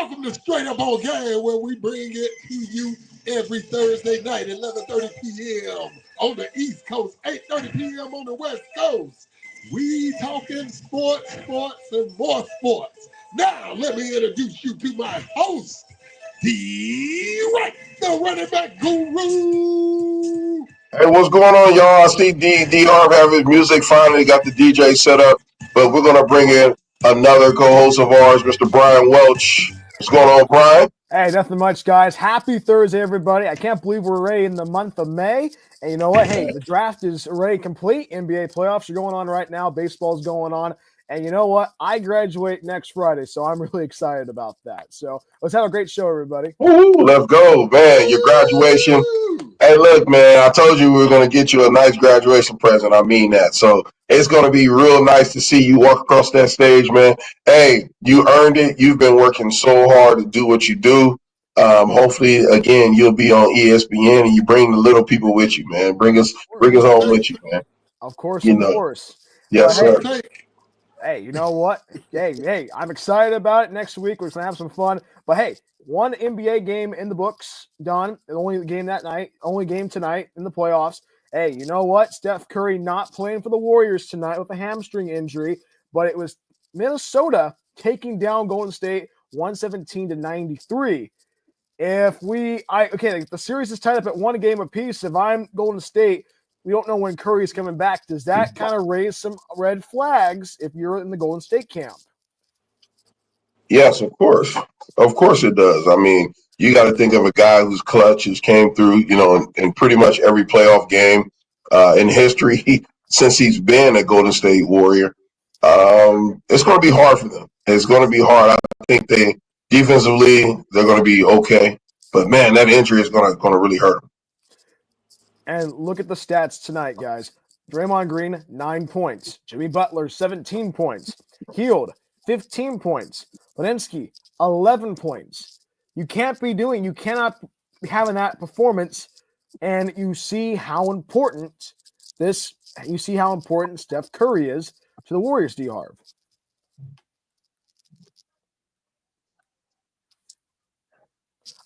Welcome to Straight Up On Game, where we bring it to you every Thursday night, 11:30 p.m. on the East Coast, 8:30 p.m. on the West Coast. We talking sports, and more sports. Now, let me introduce you to my host, Wright, the running back guru. Hey, what's going on, y'all? I see Harv have his music finally got the DJ set up, but we're gonna bring in another co-host of ours, Mr. Bryan Welch. What's going on, Bryan? Hey, nothing much, guys. Happy Thursday, everybody. I can't believe we're already in the month of May. And you know what? Hey, the draft is already complete. NBA playoffs are going on right now. Baseball's going on. And you know what? I graduate next Friday, so I'm really excited about that. So let's have a great show, everybody. Ooh, let's go, man. Your graduation. Hey, look, man, I told you we were going to get you a nice graduation present. I mean that. So it's going to be real nice to see you walk across that stage, man. Hey, you earned it. You've been working so hard to do what you do. Hopefully, again, you'll be on ESPN and you bring the little people with you, man. Bring us home with you, man. Of course, You of know. course. Yes, sir. Hey, you know what? Hey, I'm excited about it. Next week, we're going to have some fun. But hey, one NBA game in the books, done. The only game that night, only game tonight in the playoffs. Hey, you know what? Steph Curry not playing for the Warriors tonight with a hamstring injury, but it was Minnesota taking down Golden State 117-93. The series is tied up at one game apiece. If I'm Golden State, we don't know when Curry's coming back. Does that kind of raise some red flags if you're in the Golden State camp? Yes, of course. Of course it does. I mean, you got to think of a guy who's clutch, who's came through, in pretty much every playoff game in history since he's been a Golden State Warrior. It's going to be hard for them. It's going to be hard. I think defensively, they're going to be okay. But, man, that injury is going to really hurt them. And look at the stats tonight, guys. Draymond Green, 9 points. Jimmy Butler, 17 points. Hield, 15 points. Lenensky, 11 points. You cannot be having that performance, and you see how important Steph Curry is to the Warriors, Harv.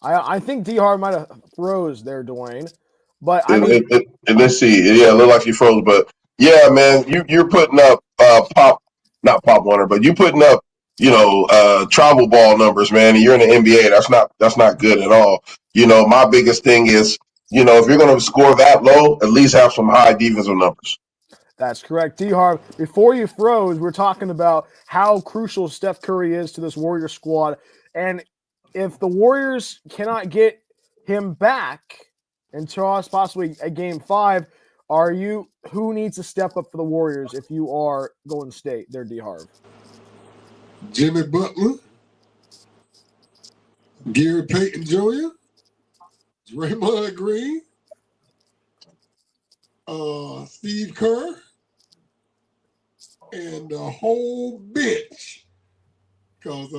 I think Harv might have froze there, Dwayne. But I mean, let's see. Yeah, it looked like you froze, but yeah, man, you're putting up not Pop Warner, but you putting up travel ball numbers, man. And you're in the NBA. That's not good at all. My biggest thing is, if you're going to score that low, at least have some high defensive numbers. That's correct. Harv, before you froze, we're talking about how crucial Steph Curry is to this Warrior squad. And if the Warriors cannot get him back until possibly a game 5, who needs to step up for the Warriors if you are Golden State there, Harv? Jimmy Butler, Gary Payton Jr., Draymond Green, Steve Kerr, and the whole bench. Because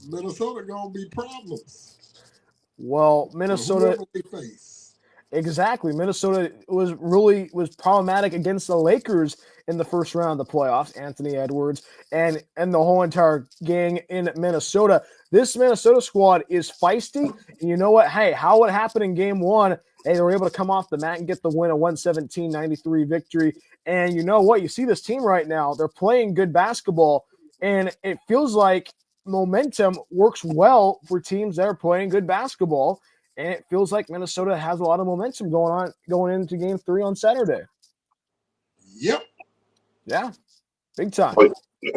Minnesota going to be problems. Well, Minnesota exactly. Minnesota was problematic against the Lakers in the first round of the playoffs. Anthony Edwards and the whole entire gang in Minnesota. This Minnesota squad is feisty. And you know what? Hey, how it happened in game 1? Hey, they were able to come off the mat and get the win, a 117-93 victory. And you know what? You see this team right now. They're playing good basketball, and it feels like momentum works well for teams that are playing good basketball, and it feels like Minnesota has a lot of momentum going into game 3 on Saturday. Yep. Yeah, big time. But,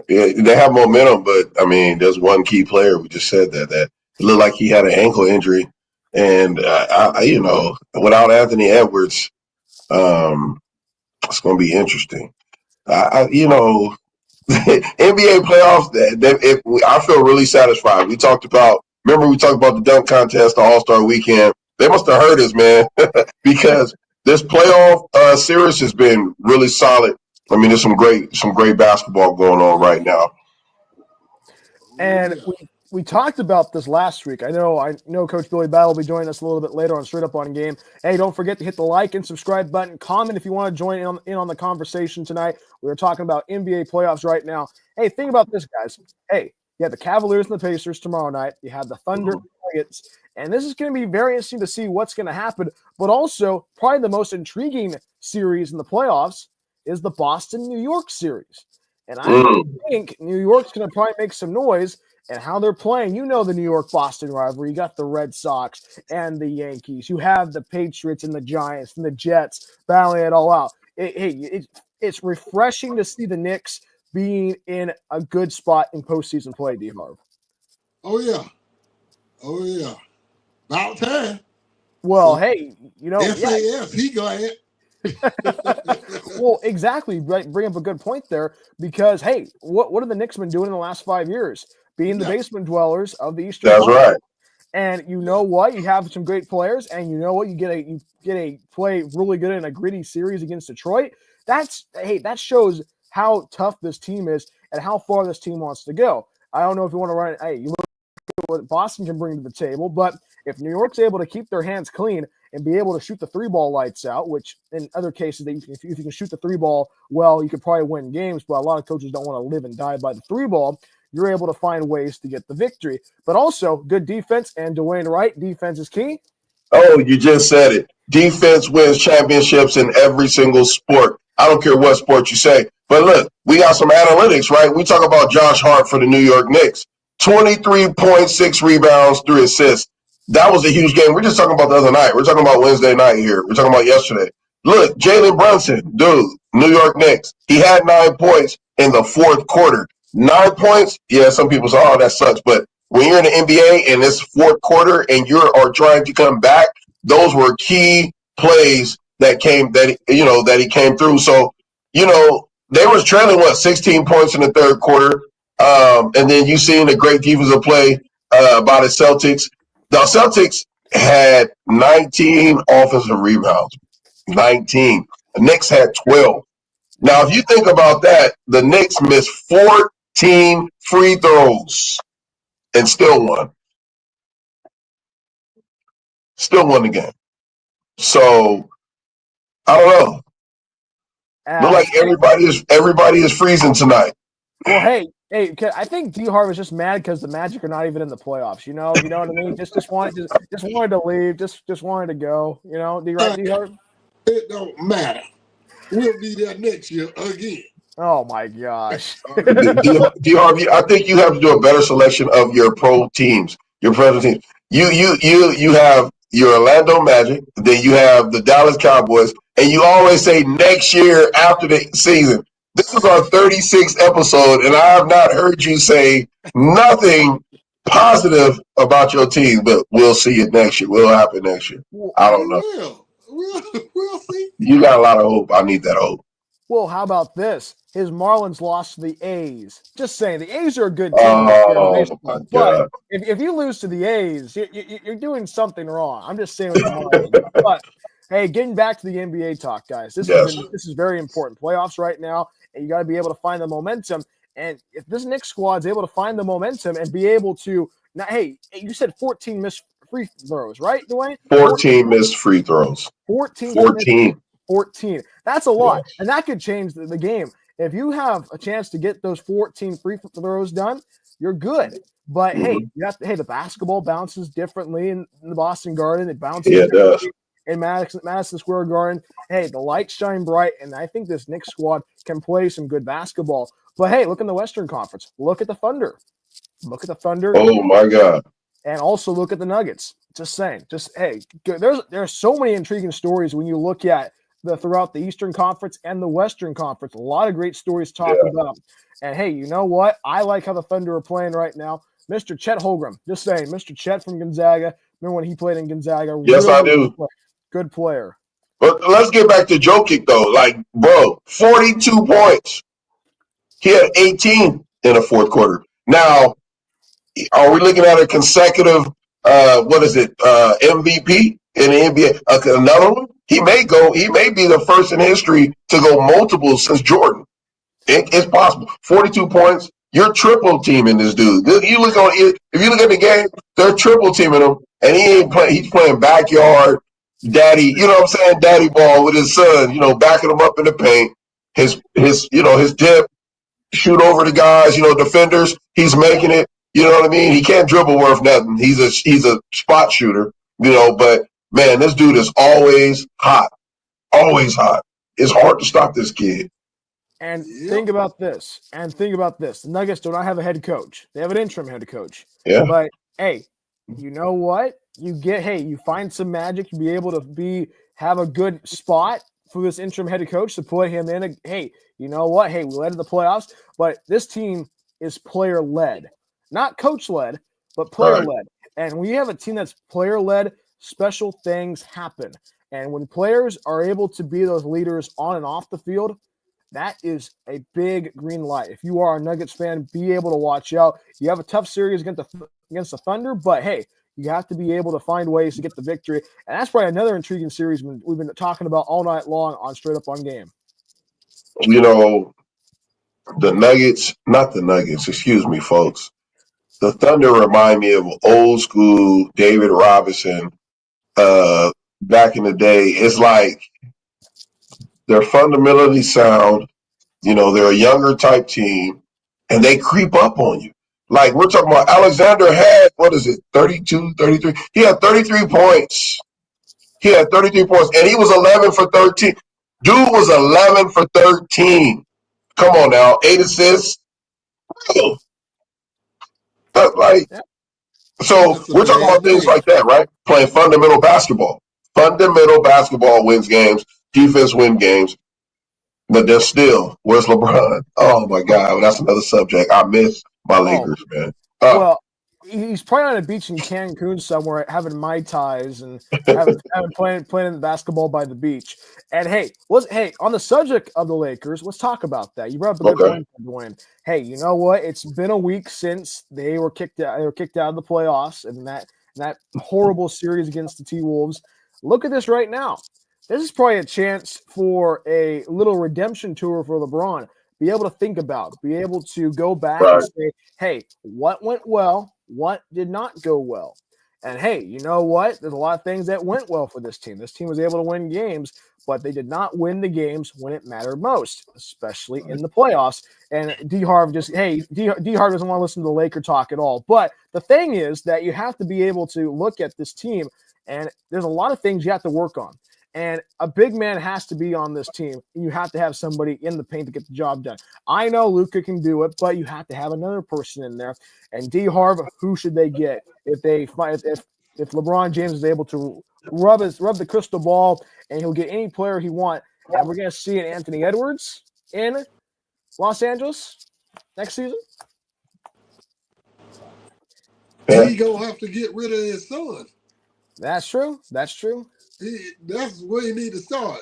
yeah, they have momentum, but I mean, there's one key player. We just said that it looked like he had an ankle injury, and without Anthony Edwards, it's going to be interesting. NBA playoffs, I feel really satisfied. We talked about the dunk contest, the All-Star weekend. They must have heard us, man, because this playoff series has been really solid. I mean, there's some great basketball going on right now. And we talked about this last week. I know Coach Billy Battle will be joining us a little bit later on Straight Up On Game. Hey, don't forget to hit the like and subscribe button. Comment if you want to join in on the conversation tonight. We're talking about NBA playoffs right now. Hey, think about this, guys. Hey, You have the Cavaliers and the Pacers tomorrow night. You have the Thunder and the Nuggets. And this is going to be very interesting to see what's going to happen. But also, probably the most intriguing series in the playoffs is the Boston-New York series. And I think New York's going to probably make some noise. And how they're playing, you know, the New York-Boston rivalry. You got the Red Sox and the Yankees. You have the Patriots and the Giants and the Jets battling it all out. It's refreshing to see the Knicks being in a good spot in postseason play, D-Harv. Oh, yeah. About time. Well, hey, you know. SAS, he glad. Well, exactly. Right, bring up a good point there because, hey, what have the Knicks been doing in the last 5 years? Being the basement dwellers of the Eastern Conference. That's right. And you know what? You have some great players, and you know what? You get a play really good in a gritty series against Detroit. That shows how tough this team is and how far this team wants to go. I don't know if you want to run. Hey, you look at what Boston can bring to the table, but if New York's able to keep their hands clean and be able to shoot the three ball lights out, which in other cases, if you can shoot the three ball well, you could probably win games. But a lot of coaches don't want to live and die by the three ball. You're able to find ways to get the victory. But also, good defense and Dwayne Wright. Defense is key. Oh, you just said it. Defense wins championships in every single sport. I don't care what sport you say. But look, we got some analytics, right? We talk about Josh Hart for the New York Knicks. 23.6 rebounds, 3 assists. That was a huge game. We're just talking about the other night. We're talking about Wednesday night here. We're talking about yesterday. Look, Jalen Brunson, dude, New York Knicks. He had 9 points in the fourth quarter. 9 points, yeah, some people say, oh, that sucks. But when you're in the NBA and it's fourth quarter and you are trying to come back, those were key plays that he came through. So, they was trailing 16 points in the third quarter. And then you seen a great defensive play by the Celtics. The Celtics had 19 offensive rebounds. 19. The Knicks had 12. Now, if you think about that, the Knicks missed 14 free throws and still won. Still won the game. So, I don't know. Look like everybody is freezing tonight. Well, hey, I think D-Harv is just mad because the Magic are not even in the playoffs. You know what I mean? Just wanted to leave, just wanted to go. D-Harv? It don't matter. We'll be there next year again. Oh my gosh. D-Harv, I think you have to do a better selection of your pro teams, your present teams. You have your Orlando Magic, then you have the Dallas Cowboys, and you always say next year after the season. This is our 36th episode, and I have not heard you say nothing positive about your team, but we'll see it next year. Will happen next year. I don't know. We'll see. You got a lot of hope. I need that hope. Well, how about this? His Marlins lost to the A's. Just saying, the A's are a good team. Oh, my God. But if you lose to the A's, you're doing something wrong. I'm just saying with the Marlins. But, hey, getting back to the NBA talk, guys. This is very important. Playoffs right now, and you got to be able to find the momentum. And if this Knicks squad is able to find the momentum and be able to – now, hey, you said 14 missed free throws, right, Dwayne? 14 missed free throws. 14. That's a lot. Yeah. And that could change the game. If you have a chance to get those 14 free throws done, you're good. But, hey, the basketball bounces differently in the Boston Garden. It bounces differently in Madison Square Garden. Hey, the lights shine bright, and I think this Knicks squad can play some good basketball. But, hey, look in the Western Conference. Look at the Thunder. Oh, my God. And also look at the Nuggets. Just saying. There's so many intriguing stories when you look at throughout the Eastern Conference and the Western Conference. A lot of great stories to talk about. And, hey, you know what? I like how the Thunder are playing right now. Mr. Chet Holmgren. Just saying. Mr. Chet from Gonzaga. Remember when he played in Gonzaga? Yes, really I do. Good player. But let's get back to Jokic, though. Like, bro, 42 points. He had 18 in the fourth quarter. Now, are we looking at a consecutive, MVP in the NBA? Another one? He may be the first in history to go multiple since Jordan. It's possible. 42 points. You're triple teaming this dude. If you look at the game, they're triple teaming him, and he ain't playing. He's playing backyard daddy. You know what I'm saying? Daddy ball with his son. Backing him up in the paint. His dip. shoot over the guys, defenders. He's making it. You know what I mean? He can't dribble worth nothing. He's a spot shooter, but man, this dude is always hot. Always hot. It's hard to stop this kid. And think about this. The Nuggets do not have a head coach. They have an interim head coach. Yeah. But hey, you know what? You find some magic. You be able to have a good spot for this interim head coach to put him in. Hey, you know what? Hey, we led in the playoffs, but this team is player led, not coach led, but player led. And when you have a team that's player led, special things happen. And when players are able to be those leaders on and off the field, that is a big green light. If you are a Nuggets fan, be able to watch out. You have a tough series against the Thunder, but hey, you have to be able to find ways to get the victory. And that's probably another intriguing series we've been talking about all night long on Straight Up on Game. The Nuggets, not the Nuggets, excuse me, folks. The Thunder remind me of old school David Robinson back in the day. It's like they're fundamentally sound. They're a younger type team, and they creep up on you. Like we're talking about Alexander had, 32, 33? He had 33 points. And he was 11 for 13. Dude was 11 for 13. Come on now, 8 assists. So we're talking about things like that, right? Playing fundamental basketball. Fundamental basketball wins games. Defense wins games. But they're still, where's LeBron? Oh, my God. That's another subject. I miss my Lakers, man. Well, he's probably on a beach in Cancun somewhere having Mai Tais and having playing basketball by the beach. And hey, on the subject of the Lakers, let's talk about that. You brought up a good point, Dwayne. Hey, you know what? It's been a week since they were kicked out. They were kicked out of the playoffs and that horrible series against the T-Wolves. Look at this right now. This is probably a chance for a little redemption tour for LeBron. Be able to think about, be able to go back and say, hey, what went well? What did not go well? And hey, you know what? There's a lot of things that went well for this team. This team was able to win games, but they did not win the games when it mattered most, especially in the playoffs. And D-Harv D-Harv doesn't want to listen to the Laker talk at all. But the thing is that you have to be able to look at this team, and there's a lot of things you have to work on. And a big man has to be on this team. You have to have somebody in the paint to get the job done. I know Luka can do it, but you have to have another person in there. And D-Harv, who should they get if LeBron James is able to rub the crystal ball and he'll get any player he wants? And we're going to see an Anthony Edwards in Los Angeles next season. He gonna have to get rid of his son. That's true. That's where you need to start.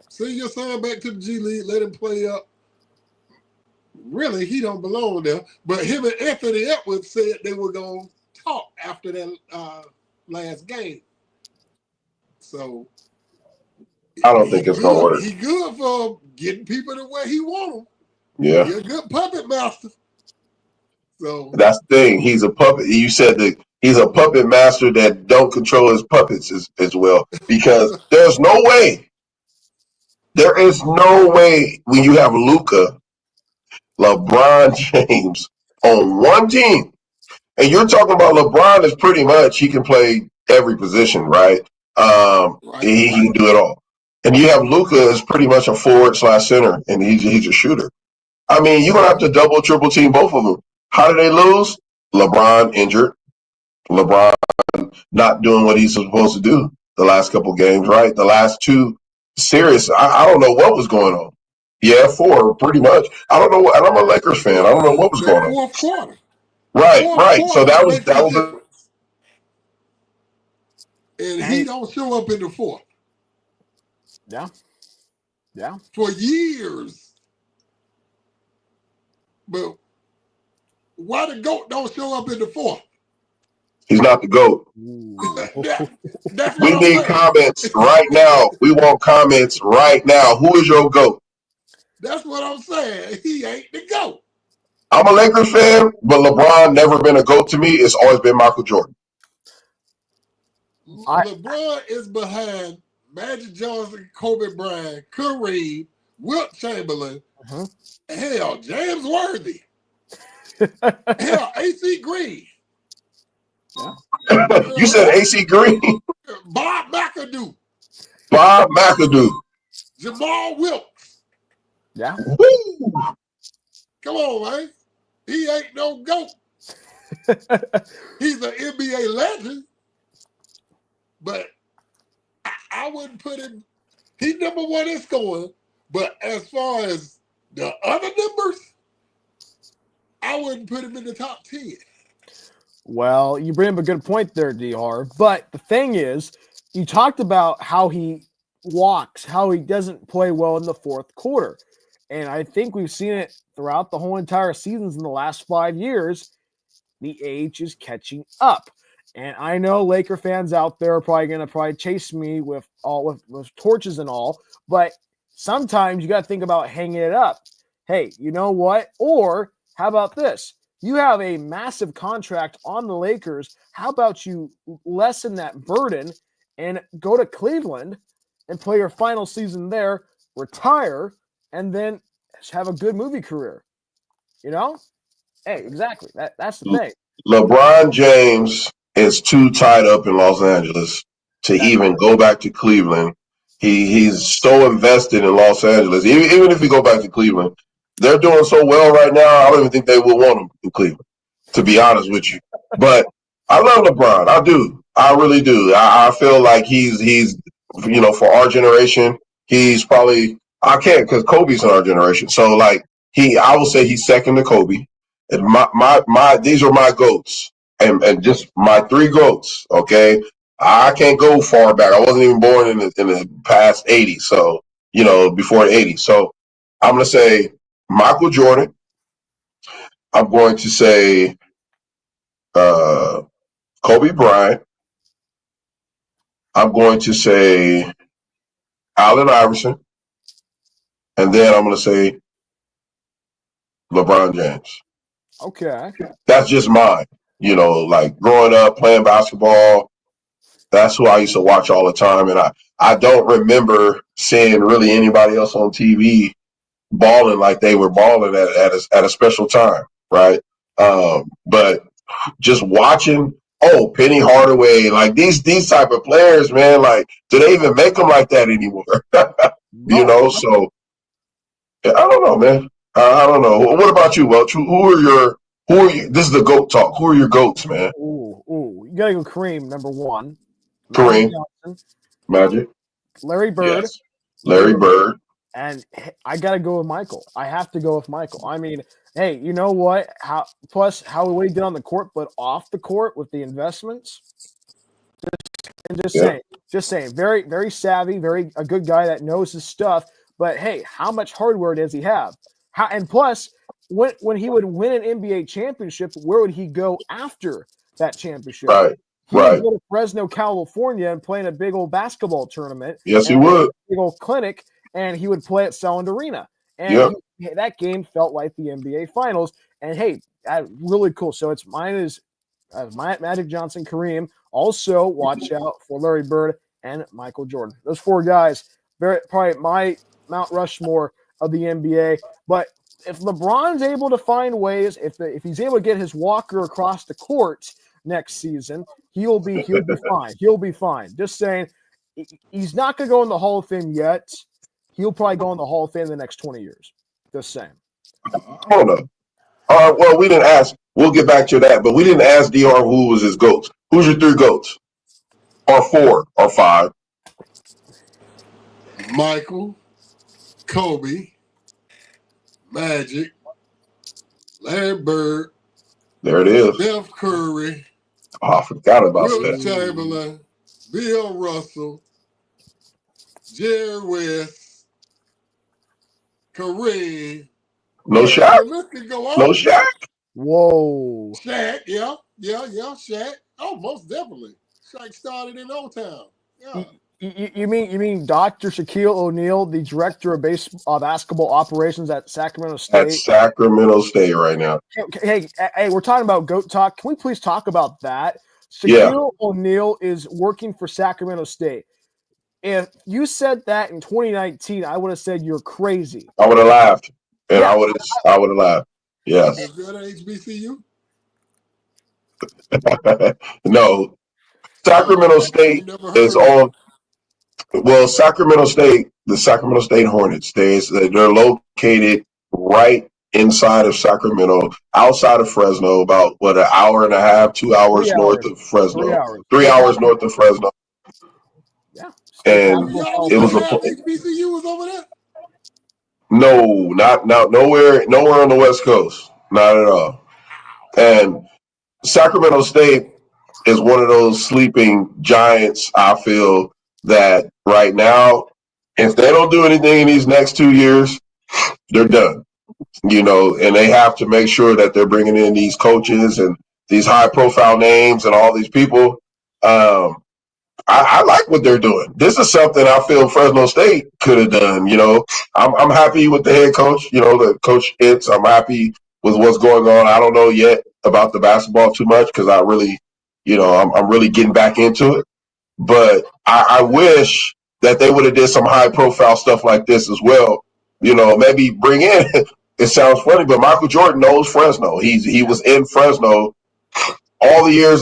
Send your son back to the G League, let him play up. Really, he don't belong there. But him and Anthony Edwards said they were going to talk after that last game. So I don't think it's going to work. He's good for getting people to where he want them. Yeah. He's a good puppet master. So that's the thing. He's a puppet. You said that he's a puppet master that don't control his puppets as well. Because there is no way when you have Luka, LeBron James on one team, and you're talking about LeBron is pretty much he can play every position, right? He can do it all. And you have Luka as pretty much a forward/center, and he's a shooter. I mean, you're gonna have to double, triple team both of them. How did they lose? LeBron injured. LeBron not doing what he's supposed to do the last couple games, right? The last two series, I don't know what was going on. Yeah, 4, pretty much. I don't know. And I'm a Lakers fan. I don't know what was going on. Fourth quarter. Right. So that was and he don't show up in the fourth. Yeah. For years. But why the GOAT don't show up in the fourth? He's not the GOAT. That's we need comments right now. We want comments right now. Who is your GOAT? That's what I'm saying. He ain't the GOAT. I'm a Lakers fan, but LeBron never been a GOAT to me. It's always been Michael Jordan. LeBron is behind Magic Johnson, Kobe Bryant, Kareem, Wilt Chamberlain, Hell, James Worthy. Hell, AC Green. Yeah. You said AC Green? Bob McAdoo. Bob McAdoo. Jamal Wilkes. Yeah. Woo. Come on, man. He ain't no GOAT. He's an NBA legend. But I wouldn't put him. He's number one in scoring. But as far as the other numbers, I wouldn't put him in the top 10. Well, you bring up a good point there, DR. But the thing is, you talked about how he walks, how he doesn't play well in the fourth quarter. And I think we've seen it throughout the whole entire seasons in the last 5 years. The age is catching up. And I know Laker fans out there are probably going to chase me with torches and all. But sometimes you got to think about hanging it up. Hey, you know what? Or how about this? You have a massive contract on the Lakers. How about you lessen that burden and go to Cleveland and play your final season there, retire, and then have a good movie career? You know? Hey, exactly. That's the thing. LeBron James is too tied up in Los Angeles to even go back to Cleveland. He's so invested in Los Angeles. Even if you go back to Cleveland, they're doing so well right now. I don't even think they will want him in Cleveland, to be honest with you. But I love LeBron. I do. I really do. I feel like he's for our generation, he's probably I can't because Kobe's in our generation. So like I will say he's second to Kobe. And my these are my GOATs. And just my 3 GOATs, okay? I can't go far back. I wasn't even born in the past 80s, so before the 80s. So I'm gonna say Michael Jordan. I'm going to say Kobe Bryant. I'm going to say Allen Iverson. And then I'm gonna say LeBron James. Okay. That's just mine. Like growing up playing basketball, that's who I used to watch all the time. And I don't remember seeing really anybody else on TV balling like they were balling at a special time, right? But just watching, Penny Hardaway, like these type of players, man, like, do they even make them like that anymore? No. So I don't know, man. I don't know. What about you, Welch? Who are you? This is the GOAT talk. Who are your GOATs, man? Ooh. You got to go Kareem, number one. Kareem. Magic. Larry Bird. Yes. Larry Bird. And I got to go with Michael. I have to go with Michael. I mean, hey, you know what? How he did on the court, but off the court with the investments. Just saying. Very, very savvy, a good guy that knows his stuff. But hey, how much hardware does he have? And plus, when he would win an NBA championship, where would he go after that championship? Right. He would go to Fresno, California, and play in a big old basketball tournament. Yes, he would. A big old clinic, and he would play at Sound Arena. And that game felt like the NBA Finals. And hey, really cool. So mine is Magic Johnson, Kareem. Also, watch out for Larry Bird and Michael Jordan. Those 4 guys, probably my Mount Rushmore of the NBA. But if LeBron's able to find ways, if he's able to get his walker across the court next season, he'll be fine. He'll be fine. Just saying, he's not going to go in the Hall of Fame yet. He'll probably go in the Hall of Fame in the next 20 years. Just saying. Hold on. All right, well, we didn't ask. We'll get back to that, but we didn't ask DR who was his GOATs. Who's your 3 GOATs? Or 4 or 5? Michael, Kobe, Magic, Larry Bird. There it is. Steph Curry. Oh, I forgot about Wilt that. Chamberlain, Bill Russell, Jerry West, Kareem. No Shaq? No Shaq? Whoa. Shaq, yeah, Shaq. Oh, most definitely. Shaq started in Old Town. Yeah. You mean Dr. Shaquille O'Neal, the director of basketball operations at Sacramento State? At Sacramento State right now. Hey, we're talking about GOAT talk. Can we please talk about that? Shaquille O'Neal is working for Sacramento State. If you said that in 2019, I would have said you're crazy. I would have laughed. and I would have laughed. Yes. Is that HBCU? No, Sacramento State is on. Well, Sacramento State, the Sacramento State Hornets, they're located right inside of Sacramento, outside of Fresno, about an hour and a half, 2 hours north of Fresno, 3 hours, 3 hours north of Fresno. Yeah, and it was HBCU was over there. No, not nowhere on the West Coast, not at all. And Sacramento State is one of those sleeping giants. I feel that right now, if they don't do anything in these next 2 years, they're done. And they have to make sure that they're bringing in these coaches and these high-profile names and all these people. I like what they're doing. This is something I feel Fresno State could have done. I'm happy with the head coach. The coach Itz. I'm happy with what's going on. I don't know yet about the basketball too much because I really, I'm really getting back into it. But I wish that they would have did some high profile stuff like this as well. Maybe bring in. It sounds funny, but Michael Jordan knows Fresno. He was in Fresno all the years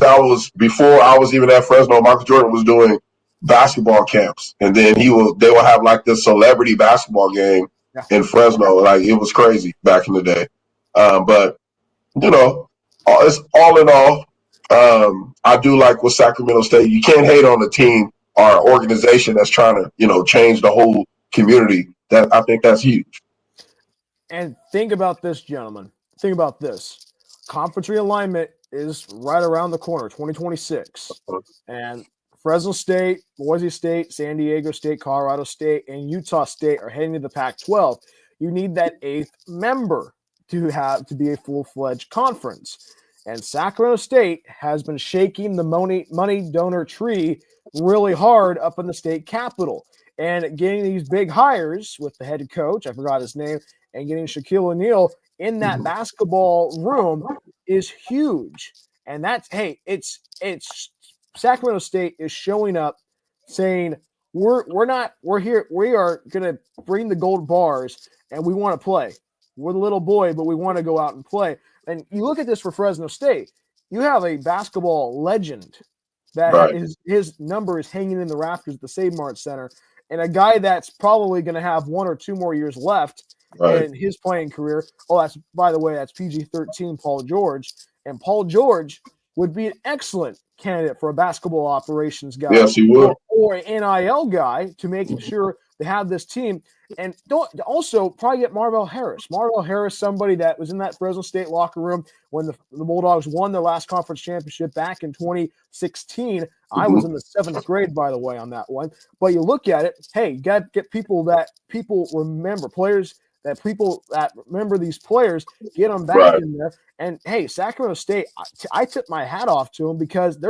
before I was even at Fresno. Michael Jordan was doing basketball camps, and then they will have like this celebrity basketball game in Fresno. Like, it was crazy back in the day. But it's all in all. I do like with Sacramento State. You can't hate on the team or organization that's trying to change the whole community. That I think that's huge. And think about this, gentlemen. Think about this. Conference realignment is right around the corner, 2026. And Fresno State, Boise State, San Diego State, Colorado State, and Utah State are heading to the Pac-12. You need that 8th member to be a full-fledged conference. And Sacramento State has been shaking the money donor tree really hard up in the state capitol. And getting these big hires with the head coach, I forgot his name, and getting Shaquille O'Neal in that basketball room is huge. And it's Sacramento State is showing up saying, we're here. We are going to bring the gold bars and we want to play. We're the little boy, but we want to go out and play. And you look at this for Fresno State, you have a basketball legend that his number is hanging in the rafters at the Save Mart Center, and a guy that's probably going to have 1 or 2 more years left in his playing career. Oh, that's PG-13 Paul George. And Paul George would be an excellent candidate for a basketball operations guy. Yes, he would. Or an NIL guy to making sure they have this team. And also probably get Marvell Harris. Marvell Harris, somebody that was in that Fresno State locker room when the Bulldogs won their last conference championship back in 2016. I was in the 7th grade, by the way, on that one. But you look at it, hey, you got to get people that people remember, players that people that remember these players, get them back in there. And, hey, Sacramento State, I tip my hat off to them because they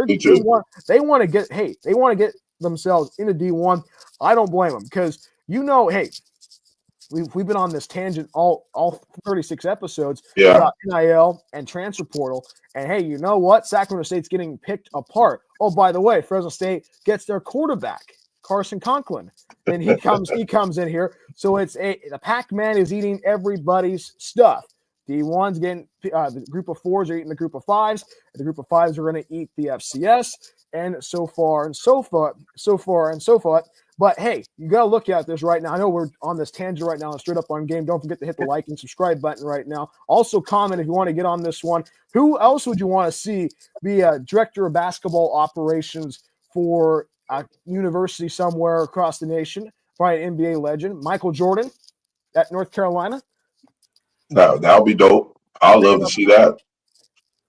want to get themselves into D1. I don't blame them because, hey, we've been on this tangent all 36 episodes about NIL and transfer portal. And, hey, you know what? Sacramento State's getting picked apart. Oh, by the way, Fresno State gets their quarterback, Carson Conklin. And he comes in here. So the Pac-Man is eating everybody's stuff. D1's getting the group of 4s are eating the group of 5s. The group of 5s are going to eat the FCS, and so far and so forth. But hey, you got to look at this right now. I know we're on this tangent right now and straight up on game. Don't forget to hit the like and subscribe button right now. Also comment if you want to get on this one. Who else would you want to see be a director of basketball operations for a university somewhere across the nation? Probably an NBA legend, Michael Jordan at North Carolina. That'll be dope. I'd love to see that.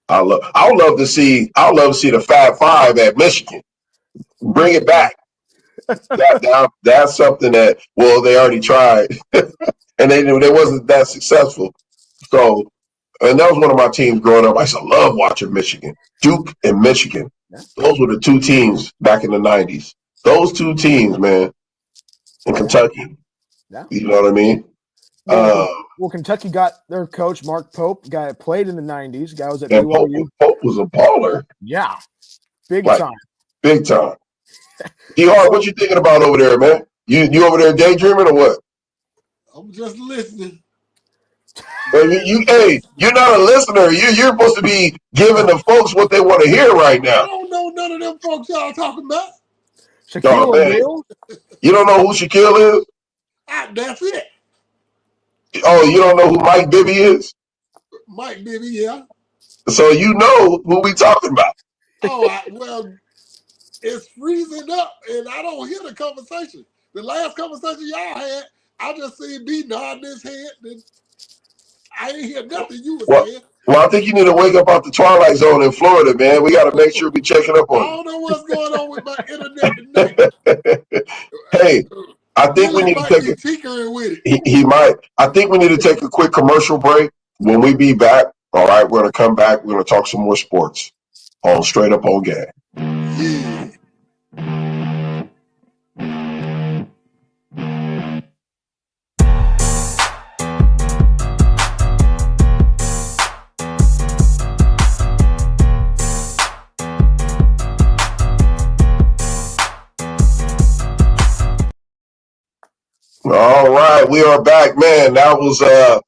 I would love to see the Fab Five at Michigan. Bring it back. That's something that they already tried and they wasn't that successful. So, and that was one of my teams growing up. I used to love watching Michigan, Duke and Michigan. Those were the 2 teams back in the 90s. Those 2 teams, man, in Kentucky. Yeah. You know what I mean? Well, Kentucky got their coach, Mark Pope, guy that played in the 90s. Guy was at BYU. Pope was a baller. Yeah. Big time. Big time. D-Harv, what you thinking about over there, man? You over there daydreaming or what? I'm just listening. But hey, you're not a listener. You're supposed to be giving the folks what they want to hear right now. I don't know none of them folks y'all talking about. Shaquille O'Neal? You don't know who Shaquille is? That's it. Oh, you don't know who Mike Bibby is? Mike Bibby, yeah. So you know who we talking about. Oh, well, it's freezing up, and I don't hear the conversation. The last conversation y'all had, I just seen B nodding his head. And I ain't hear nothing you were saying. Well, I think you need to wake up out the twilight zone in Florida, man. We got to make sure we checking up on you. I don't know what's going on with my internet tonight. Hey, I think we need to take tinkering with it. He might. I think we need to take a quick commercial break. When we be back, all right, we're going to come back. We're going to talk some more sports on Straight Up on Gang. Yeah. All right, we are back, man. That was a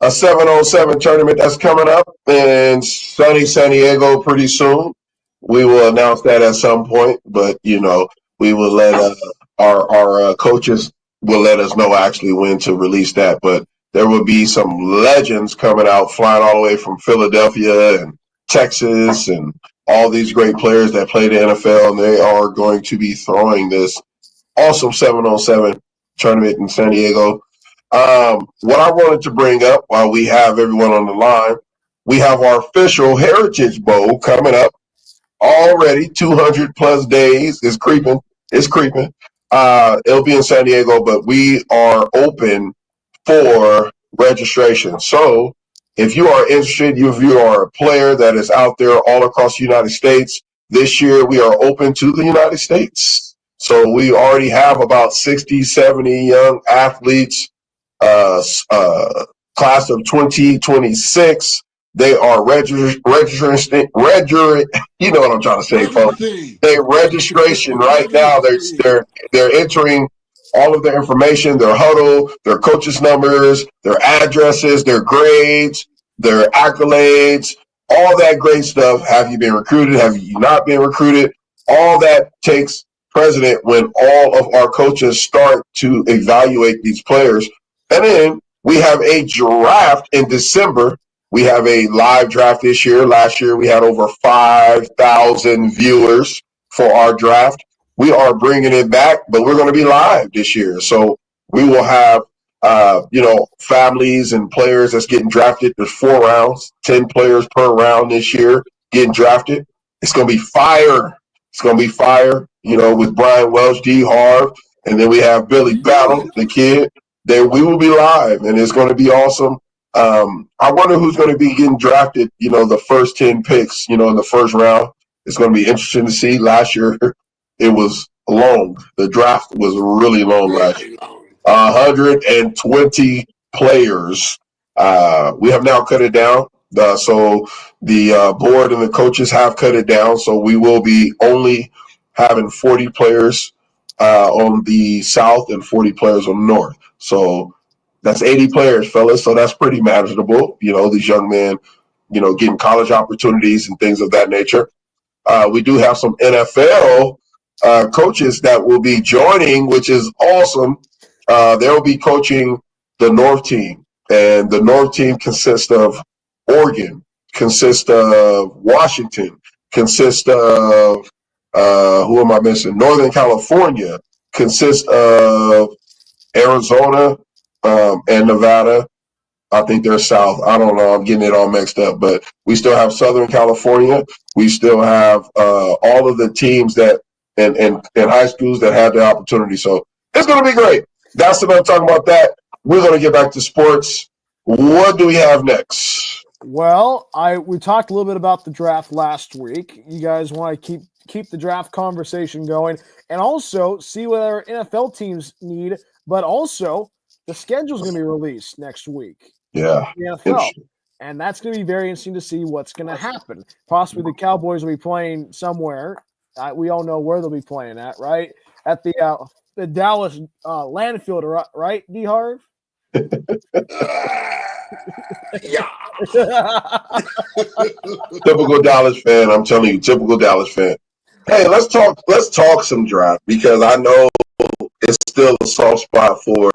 7-on-7 tournament that's coming up in sunny San Diego pretty soon. We will announce that at some point, but we will let our coaches will let us know actually when to release that. But there will be some legends coming out, flying all the way from Philadelphia and Texas, and all these great players that play the NFL, and they are going to be throwing this awesome 7-on-7 tournament in San Diego. What I wanted to bring up while we have everyone on the line, we have our official Heritage Bowl coming up already. 200 plus days. It's creeping. It'll be in San Diego, but we are open for registration. So if you are interested, if you are a player that is out there all across the United States, this year we are open to the United States. So we already have about 60, 70 young athletes, class of 2026. They are registering, you know what I'm trying to say, folks. They registration right now. They're entering all of their information, their huddle, their coaches' numbers, their addresses, their grades, their accolades, all that great stuff. Have you been recruited? Have you not been recruited? All that takes precedent when all of our coaches start to evaluate these players. And then we have a draft in December. We have a live draft this year. Last year, we had over 5,000 viewers for our draft. We are bringing it back, but we're going to be live this year. So we will have, families and players that's getting drafted. There's 4 rounds, 10 players per round this year getting drafted. It's going to be fire. With Bryan Welch, Harv, and then we have Billy Battle, the kid. We will be live, and it's going to be awesome. I wonder who's going to be getting drafted, the first 10 picks, in the first round. It's going to be interesting to see. Last year, it was long. The draft was really long last year. 120 players. We have now cut it down. So the board and the coaches have cut it down. So we will be only having 40 players on the south and 40 players on the north. So that's 80 players, fellas. So that's pretty manageable. These young men, getting college opportunities and things of that nature. We do have some NFL coaches that will be joining, which is awesome. They'll be coaching the North team, and the North team consists of Oregon, consists of Washington, consists of who am I missing? Northern California, consists of Arizona and Nevada. I think they're south. I don't know. I'm getting it all mixed up, but we still have Southern California. We still have all of the teams that and high schools that had the opportunity. So it's going to be great. That's enough talking about that. We're going to get back to sports. What do we have next? Well, we talked a little bit about the draft last week. You guys want to keep the draft conversation going, and also see what our NFL teams need, but also the schedule is going to be released next week. Yeah. The NFL. And that's going to be very interesting to see what's going to happen. Possibly the Cowboys will be playing somewhere. We all know where they'll be playing at, right? At the Dallas landfill, right, D. Harv? Yeah. Typical Dallas fan. I'm telling you, typical Dallas fan. Hey, let's talk some draft because I know it's still a soft spot for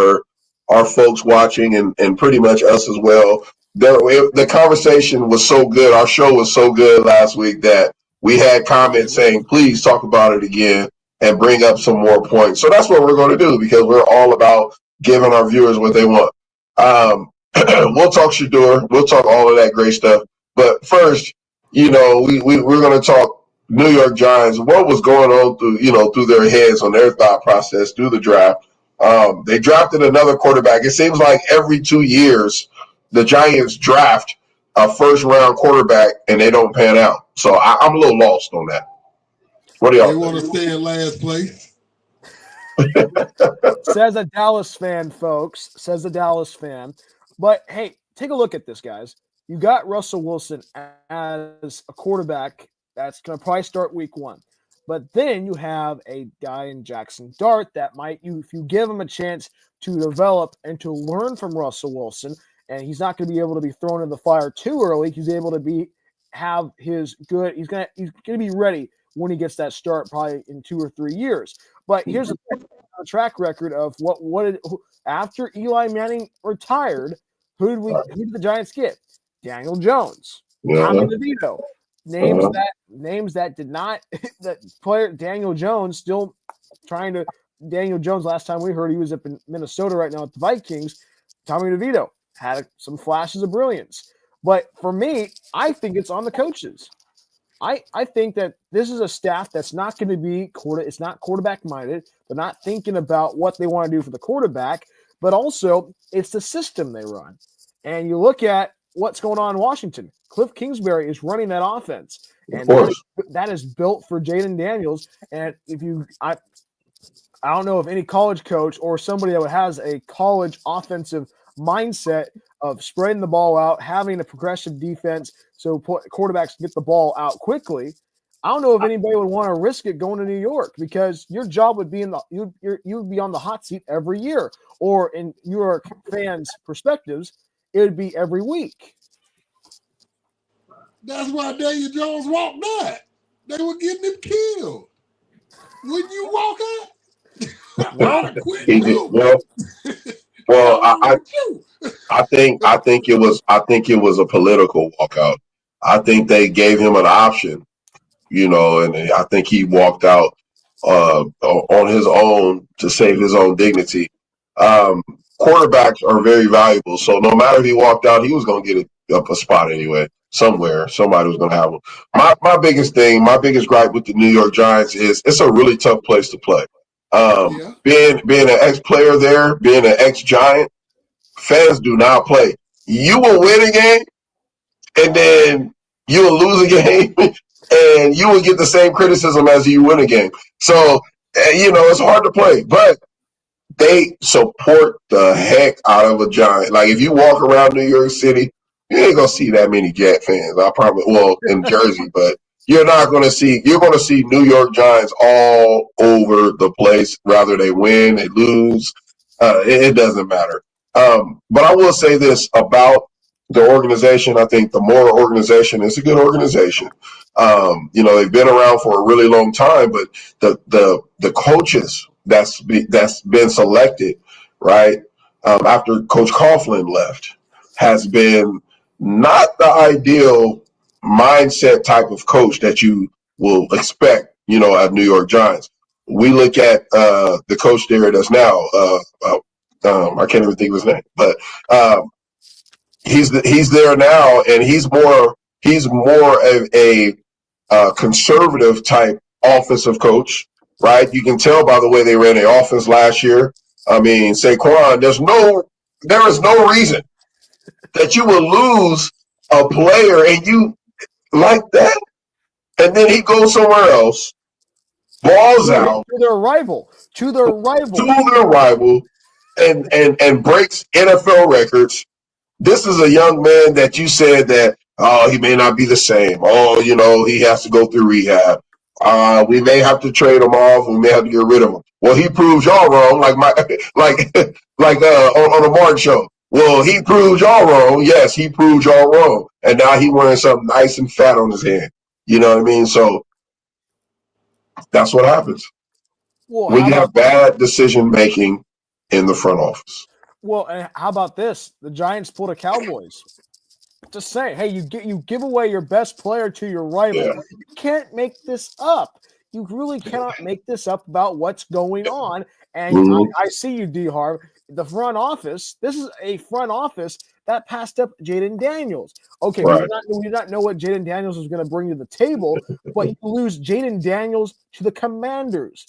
our folks watching and pretty much us as well. The conversation was so good. Our show was so good last week that we had comments saying, please talk about it again and bring up some more points. So that's what we're going to do because we're all about giving our viewers what they want. We'll talk Shador. We'll talk all of that great stuff. But first, we're going to talk New York Giants, what was going on through their heads on their thought process through the draft. They drafted another quarterback. It seems like every 2 years the Giants draft a first round quarterback and they don't pan out. So I'm a little lost on that. What do y'all think? They want to stay in last place. Says a Dallas fan, folks. Says a Dallas fan. But hey, take a look at this, guys. You got Russell Wilson as a quarterback that's going to probably start week 1. But then you have a guy in Jackson Dart that if you give him a chance to develop and to learn from Russell Wilson, and he's not going to be able to be thrown in the fire too early. He's able to he's going to be ready when he gets that start probably in 2 or 3 years. But here's a track record of after Eli Manning retired, who did the Giants get? Daniel Jones, Tommy DeVito. Names that did not that player Daniel Jones still trying to Daniel Jones last time we heard he was up in Minnesota right now at the Vikings. Tommy DeVito had some flashes of brilliance. But for me, I think it's on the coaches. I think that this is a staff that's not going to be it's not quarterback minded. They're not thinking about what they want to do for the quarterback, but also it's the system they run. And you look at what's going on in Washington. Cliff Kingsbury is running that offense, and that is built for Jaden Daniels. And I don't know if any college coach or somebody that has a college offensive mindset of spreading the ball out, having a progressive defense so quarterbacks get the ball out quickly. I don't know if anybody would want to risk it going to New York because your job would be you would be on the hot seat every year, or in New York fans' perspectives, it would be every week. That's why Daniel Jones walked out. They were getting him killed. Wouldn't you walk out? I think it was a political walkout. I think they gave him an option, and I think he walked out on his own to save his own dignity. Quarterbacks are very valuable, so no matter if he walked out, he was going to get a spot anyway. Somewhere, somebody was going to have him. My biggest gripe with the New York Giants is it's a really tough place to play. Being an ex-player there, being an ex-Giant, fans do not play. You will win a game, and then you will lose a game, and you will get the same criticism as you win a game. So, it's hard to play, but they support the heck out of a Giant. Like, if you walk around New York City, you ain't gonna see that many Jet fans. In Jersey, but you're going to see New York Giants all over the place. Rather they win, they lose, it doesn't matter. But I will say this about the organization. I think the Mora organization is a good organization. They've been around for a really long time, but the coaches that's been selected, right, after Coach Coughlin left, has been not the ideal mindset type of coach that you will expect, at New York Giants. We look at the coach there that's now, I can't even think of his name, but he's there now, and he's more of a conservative type offensive coach, right? You can tell by the way they ran the offense last year. I mean, Saquon, there is no reason that you will lose a player and you like that, and then he goes somewhere else, balls out to their rival, and breaks NFL records. This is a young man that you said that he may not be the same. He has to go through rehab. We may have to trade him off. We may have to get rid of him. Well, he proves y'all wrong, on the Martin show. Well, he proved y'all wrong. Yes, he proved y'all wrong. And now he wearing something nice and fat on his hand. You know what I mean? So that's what happens Well, when how you about have bad decision making in the front office. and how about this? The Giants pulled a Cowboys. Just saying, hey, you give away your best player to your rival. Yeah. You can't make this up. You really cannot make this up about what's going on. And Mm-hmm. I see you, D. Harv. The front office. This is a front office that passed up Jaden Daniels. Okay, Right. we did not know what Jaden Daniels was going to bring to the table, but you lose Jaden Daniels to the Commanders.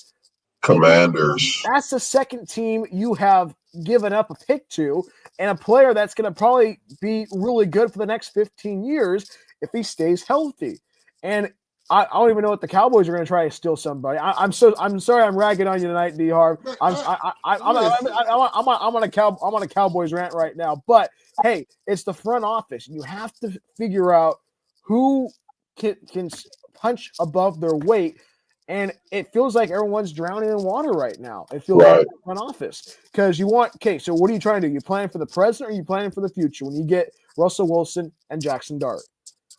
Commanders. That's the second team you have given up a pick to, and a player that's going to probably be really good for the next 15 years if he stays healthy. And I don't even know what the Cowboys are going to try to steal somebody. I'm sorry I'm ragging on you tonight, D. Harv. I'm on a Cowboys rant right now. But hey, it's the front office. You have to figure out who can punch above their weight. And it feels like everyone's drowning in water right now. It feels like the front office because you want. Okay, so what are you trying to do? You planning for the present or are you planning for the future? When you get Russell Wilson and Jackson Dart,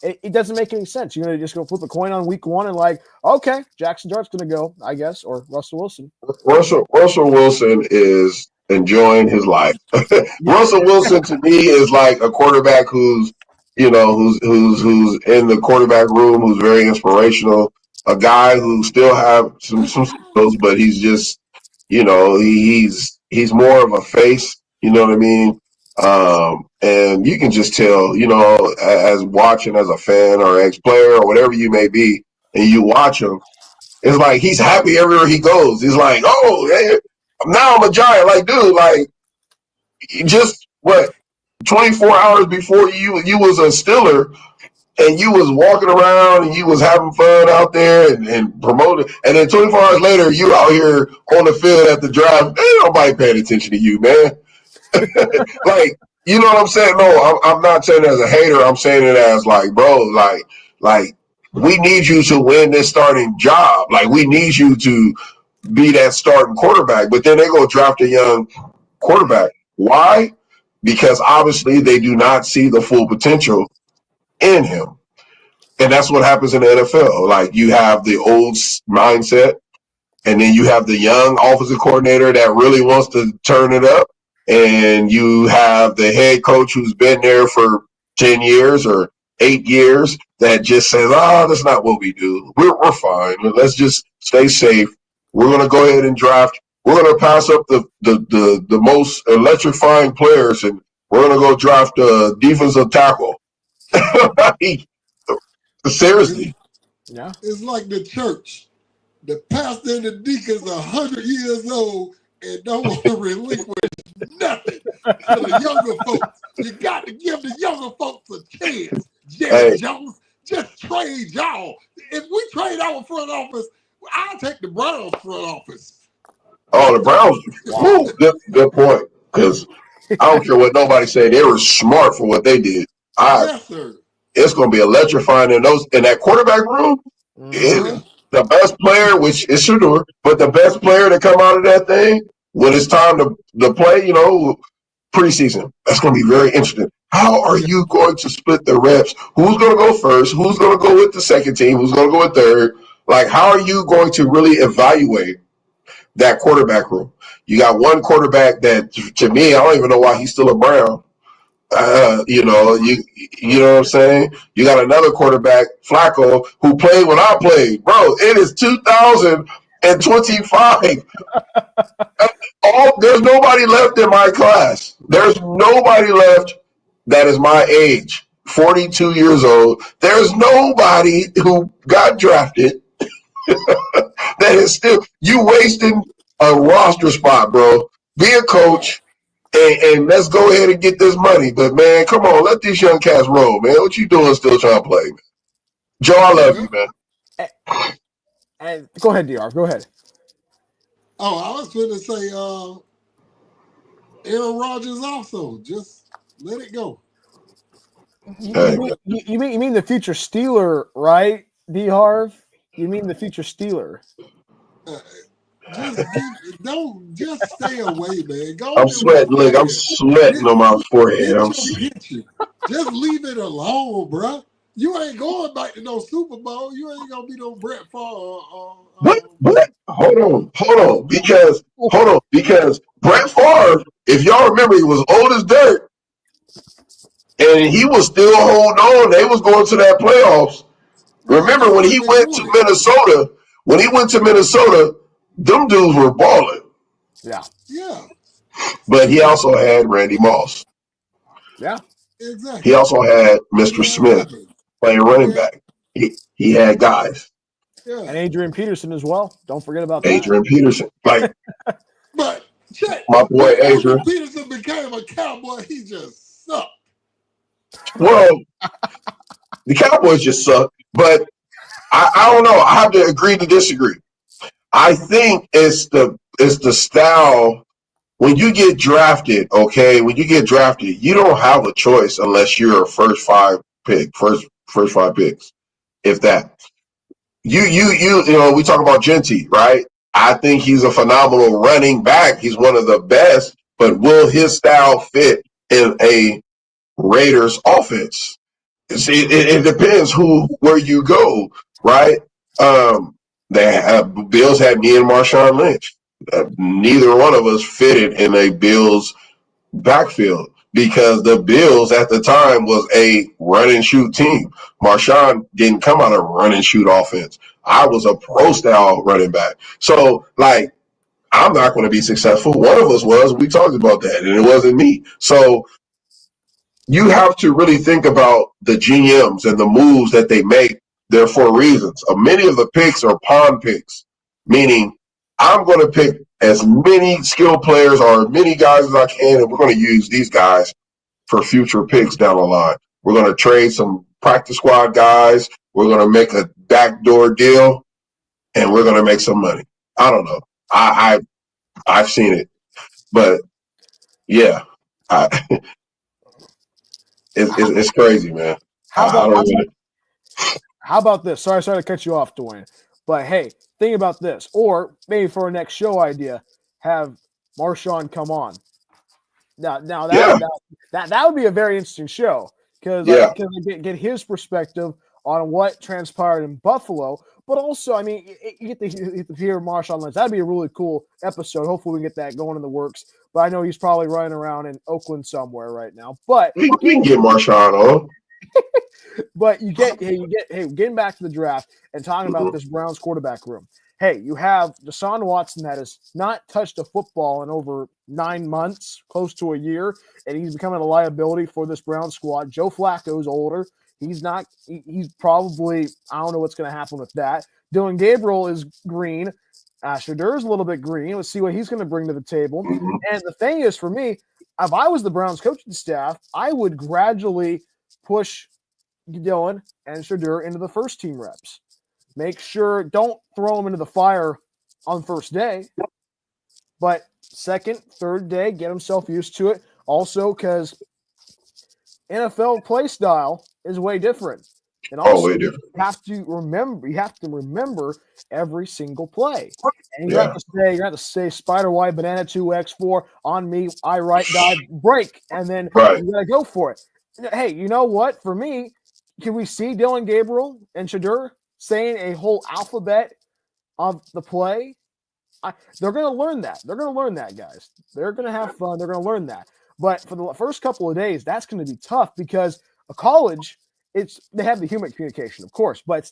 it doesn't make any sense. You're gonna just go flip a coin on week one and like, okay, Jackson Dart's gonna go, I guess, or Russell Wilson. Russell Wilson is enjoying his life. Russell Wilson to me is like a quarterback who's who's in the quarterback room, who's very inspirational. A guy who still have some skills, but he's just he's more of a face. You know what I mean? And you can just tell, as watching as a fan or ex player or whatever you may be, and you watch him. It's like he's happy everywhere he goes. He's like, oh, hey, now I'm a Giant. Like, dude, like, just what 24 hours before you was a Steeler and you was walking around and you was having fun out there and promoting, and then 24 hours later you out here on the field at the draft. Ain't nobody paying attention to you, man. Like, you know what I'm saying? No, I'm not saying it as a hater. I'm saying it as like, bro, like we need you to win this starting job. Like, we need you to be that starting quarterback. But then they go draft a young quarterback. Why? Because obviously they do not see the full potential in him. And that's what happens in the NFL. Like, you have the old mindset, and then you have the young offensive coordinator that really wants to turn it up. And you have the head coach who's been there for 10 years or 8 years that just says, oh, that's not what we do. We're fine. Let's just stay safe. We're going to go ahead and draft. We're going to pass up the most electrifying players, and we're going to go draft a defensive tackle. Seriously. Yeah. It's like the church. The pastor and the deacon's 100 years old and don't want to relinquish nothing to the younger folks. You got to give the younger folks a chance. Jerry Jones, just trade y'all. If we trade our front office, I'll take the Browns front office. Oh, the Browns. Wow. Good point. Because I don't care what nobody said. They were smart for what they did. Yes, sir. It's going to be electrifying in that quarterback room. The best player, which is Shador, but the best player to come out of that thing when it's time to play, preseason. That's going to be very interesting. How are you going to split the reps? Who's going to go first? Who's going to go with the second team? Who's going to go with third? Like, how are you going to really evaluate that quarterback room? You got one quarterback that, to me, I don't even know why he's still a Brown. You know what I'm saying? You got another quarterback, Flacco, who played when I played. Bro, it is 2025. There's nobody left in my class. There's nobody left that is my age, 42 years old. There's nobody who got drafted that is still, you wasting a roster spot, bro. Be a coach. And let's go ahead and get this money. But, man, come on, let these young cats roll, man. What you doing still trying to play, man? Joe, I love you, man. And go ahead, DR. Go ahead. Oh, I was going to say Aaron Rodgers also. Just let it go. You mean the future Steeler, right, D. Harv? You mean the future Steeler? Just stay away, man. Go I'm on and win sweating. Look, I'm sweating on my forehead. Hit you. Just leave it alone, bro. You ain't going back to no Super Bowl. You ain't gonna be no Brett Favre. What? Hold on. Because Brett Favre, if y'all remember, he was old as dirt, and he was still holding on. They was going to that playoffs. Remember when he went to Minnesota? When he went to Minnesota, them dudes were balling. Yeah. But he also had Randy Moss. Yeah. Exactly. He also had Mr. Smith playing running back. He had guys. Yeah. And Adrian Peterson as well. Don't forget about Adrian Peterson. Like, but check. My boy Adrian Peterson became a Cowboy. He just sucked. Well, the Cowboys just suck. But I don't know. I have to agree to disagree. I think it's the style. When you get drafted, you don't have a choice unless you're a first five picks, if that. You know, we talk about Genty, right? I think he's a phenomenal running back. He's one of the best, but will his style fit in a Raiders offense? See, it depends where you go, right? Bills had me and Marshawn Lynch. Neither one of us fitted in a Bills backfield because the Bills at the time was a run and shoot team. Marshawn didn't come out of run and shoot offense. I was a pro style running back. So, like, I'm not going to be successful. One of us was. We talked about that, and it wasn't me. So, you have to really think about the GMs and the moves that they make. They're for reasons. Many of the picks are pawn picks, meaning I'm going to pick as many skill players or as many guys as I can, and we're going to use these guys for future picks down the line. We're going to trade some practice squad guys. We're going to make a backdoor deal, and we're going to make some money. I don't know. I've seen it, but yeah, it's crazy, man. How about this? Sorry to cut you off, Dwayne. But hey, think about this. Or maybe for our next show idea, have Marshawn come on. Now that would be a very interesting show because get his perspective on what transpired in Buffalo. But also, I mean, you get to hear Marshawn Lynch. That'd be a really cool episode. Hopefully, we can get that going in the works. But I know he's probably running around in Oakland somewhere right now. But we can get Marshawn on. But getting back to the draft and talking about this Browns quarterback room. Hey, you have Deshaun Watson that has not touched a football in over 9 months, close to a year, and he's becoming a liability for this Browns squad. Joe Flacco's older. He's probably, I don't know what's going to happen with that. Dylan Gabriel is green. Shedur's a little bit green. Let's see what he's going to bring to the table. And the thing is, for me, if I was the Browns coaching staff, I would gradually push Dylan and Shedur into the first team reps. Make sure, don't throw them into the fire on first day, but second, third day, get himself used to it. Also, because NFL play style is way different. And also, way different. you have to remember every single play. And you have to say spider Y banana 2x4 on me, I right dive break, and then you gotta go for it. Hey, you know what? For me, can we see Dylan Gabriel and Shedur saying a whole alphabet of the play? They're going to learn that. They're going to learn that, guys. They're going to have fun. They're going to learn that. But for the first couple of days, that's going to be tough because a college, they have the human communication, of course, but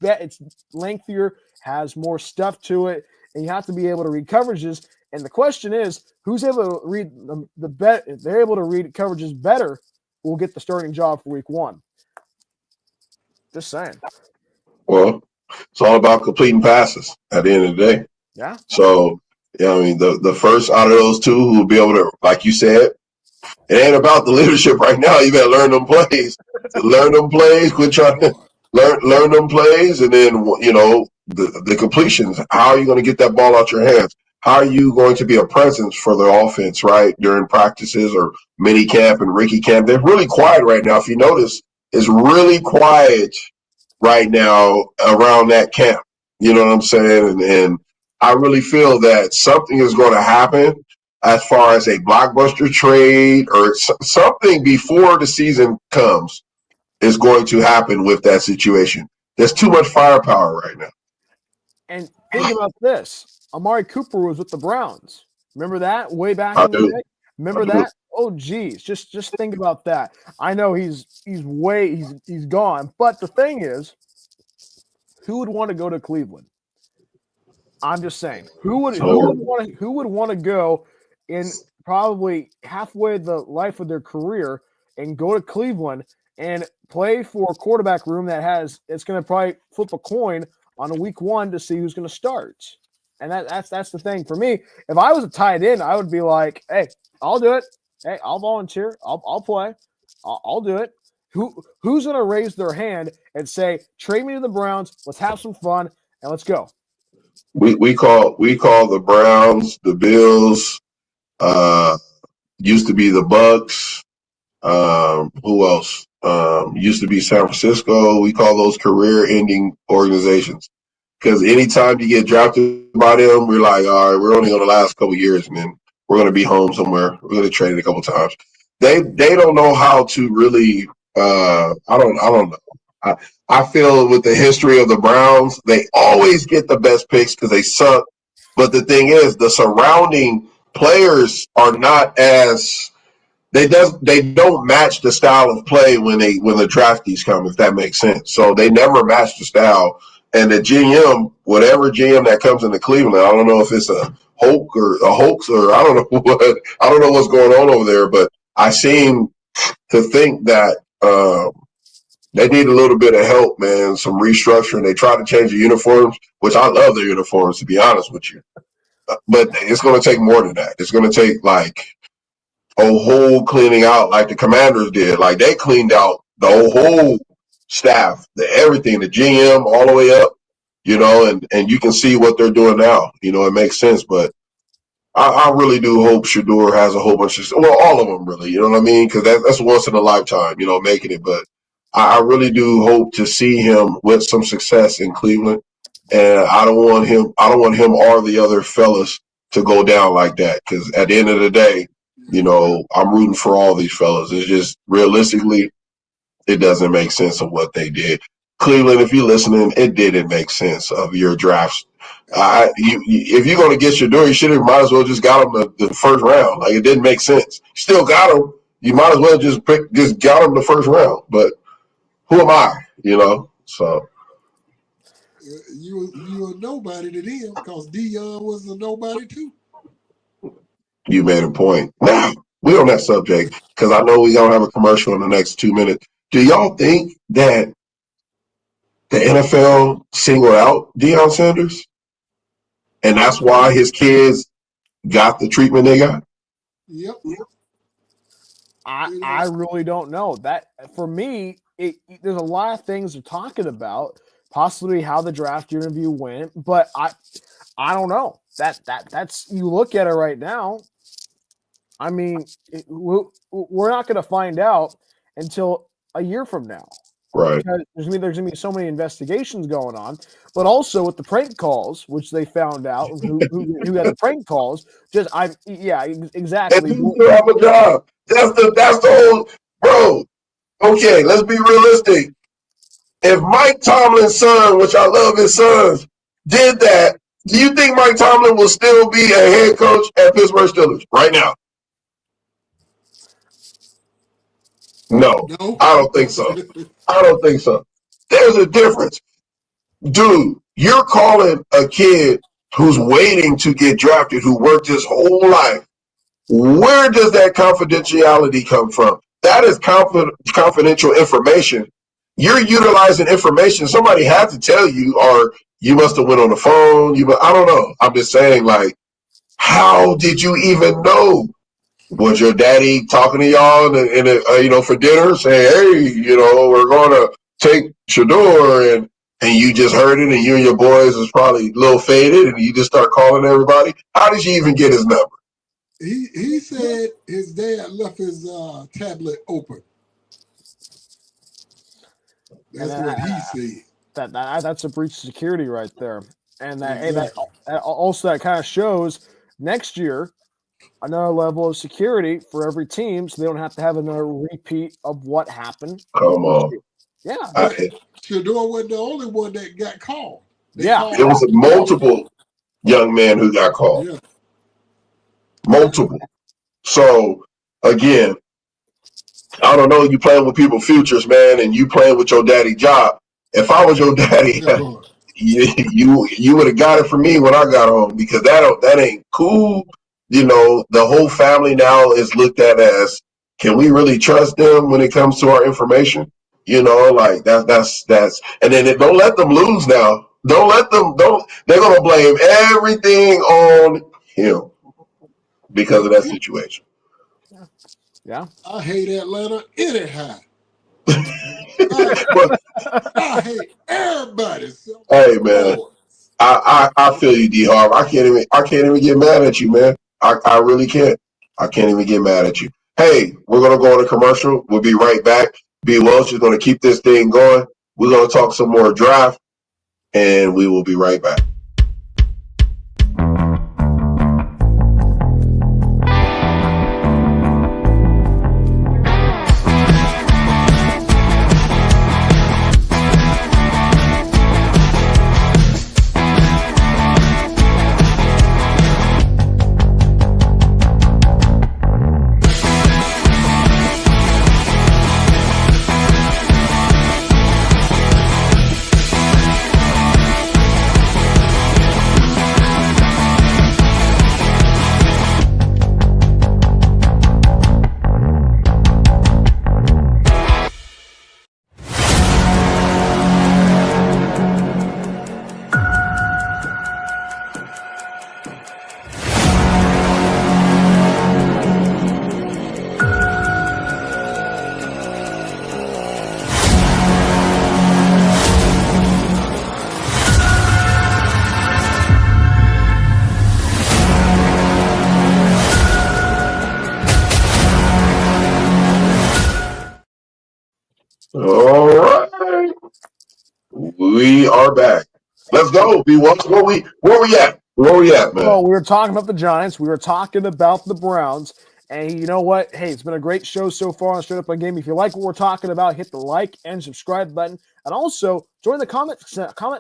it's lengthier, has more stuff to it, and you have to be able to read coverages. And the question is, who's able to read the bet? If they're able to read coverages better, will get the starting job for week 1. Just saying. Well, it's all about completing passes at the end of the day. Yeah. So, I mean, the first out of those two who will be able to, like you said, it ain't about the leadership right now. You got to learn them plays. Learn them plays. Quit trying to learn them plays, and then the completions. How are you going to get that ball out your hands? How are you going to be a presence for the offense, right, during practices or mini camp and Ricky camp? They're really quiet right now. If you notice, it's really quiet right now around that camp. You know what I'm saying? And I really feel that something is going to happen as far as a blockbuster trade or something before the season comes is going to happen with that situation. There's too much firepower right now. And think about this: Amari Cooper was with the Browns. Remember that way back I in the do. day? Remember that? Oh, geez, just think about that. I know he's gone, but the thing is, who would want to go to Cleveland? I'm just saying, who would want to go in probably halfway the life of their career and go to Cleveland and play for a quarterback room it's going to probably flip a coin on a week one to see who's going to start. And that's the thing for me. If I was a tight end, I would be like, hey, I'll do it. Hey, I'll volunteer. I'll play. I'll do it. Who's going to raise their hand and say, trade me to the Browns? Let's have some fun and let's go. We call the Browns, the Bills, used to be the Bucks. Who else? Used to be San Francisco. We call those career-ending organizations because anytime you get drafted by them, we're like, all right, we're only going to last a couple of years, and then we're going to be home somewhere. We're going to trade it a couple of times. They don't know how to really. I don't know. I feel with the history of the Browns, they always get the best picks because they suck. But the thing is, the surrounding players are not as they don't match the style of play when the draftees come, if that makes sense. So they never match the style. And the GM, whatever GM that comes into Cleveland, I don't know if it's a hoax or I don't know what's going on over there, but I seem to think that they need a little bit of help, man, some restructuring. They try to change the uniforms, which I love their uniforms, to be honest with you. But it's going to take more than that. It's going to take like a whole cleaning out like the Commanders did. Like they cleaned out the whole staff, everything, the GM all the way up, and you can see what they're doing now. It makes sense. But I really do hope Shador has a whole bunch of, well, all of them really, you know what I mean? Because that's once in a lifetime, making it. But I really do hope to see him with some success in Cleveland. And I don't want him or the other fellas to go down like that. Because at the end of the day, I'm rooting for all these fellas. It's just realistically, it doesn't make sense of what they did. Cleveland, if you're listening, it didn't make sense of your drafts. If you're going to get Shador, you might as well just got him the first round. Like it didn't make sense. Still got him. You might as well just got him the first round. But who am I? So you a nobody to them because Dion was a nobody too. You made a point. Now we're on that subject because I know we're gonna have a commercial in the next 2 minutes. Do y'all think that the NFL singled out Deion Sanders, and that's why his kids got the treatment they got? Yep. I really don't know. That for me, there's a lot of things they're talking about, possibly how the draft interview went, but I don't know. That's you look at it right now. I mean, we're not going to find out until a year from now. Right. Because there's gonna be so many investigations going on, but also with the prank calls, which they found out who had the prank calls. Exactly. And you still have a job. That's the whole bro. Okay, let's be realistic. If Mike Tomlin's son, which I love his sons, did that, do you think Mike Tomlin will still be a head coach at Pittsburgh Steelers right now? No, I don't think so. I don't think so. There's a difference. Dude, you're calling a kid who's waiting to get drafted, who worked his whole life. Where does that confidentiality come from? That is confidential information. You're utilizing information somebody had to tell you, or you must have went on the phone. I don't know. I'm just saying, like, how did you even know? Was your daddy talking to y'all for dinner, saying, "Hey, we're going to take Shador," and you just heard it, and you and your boys was probably a little faded, and you just start calling everybody? How did you even get his number? He said his dad left his tablet open. That's what he said. That's a breach of security right there. And also that kind of shows next year another level of security for every team, so they don't have to have another repeat of what happened. Come on. Yeah. Shador wasn't the only one that got called. It was multiple young men who got called. Yeah. Multiple. So, again, I don't know, you playing with people's futures, man, and you playing with your daddy job. If I was your daddy, you would have got it from me when I got home, because that ain't cool. You know, the whole family now is looked at as, can we really trust them when it comes to our information? You know, like that's and then don't let them lose now. They're gonna blame everything on him because of that situation. Yeah. I hate Atlanta anyhow. But I hate everybody. Hey man, I feel you, D Harv. I can't even get mad at you, man. I really can't. I can't even get mad at you. Hey, we're gonna go on a commercial. We'll be right back. B. Welch is gonna keep this thing going. We're gonna talk some more draft, and we will be right back. All right, we are back. Let's go. Where we at? Where we at, man? Well, we were talking about the Giants. We were talking about the Browns. And you know what? Hey, it's been a great show so far on Straight Up On Game. If you like what we're talking about, hit the like and subscribe button. And also, join the comment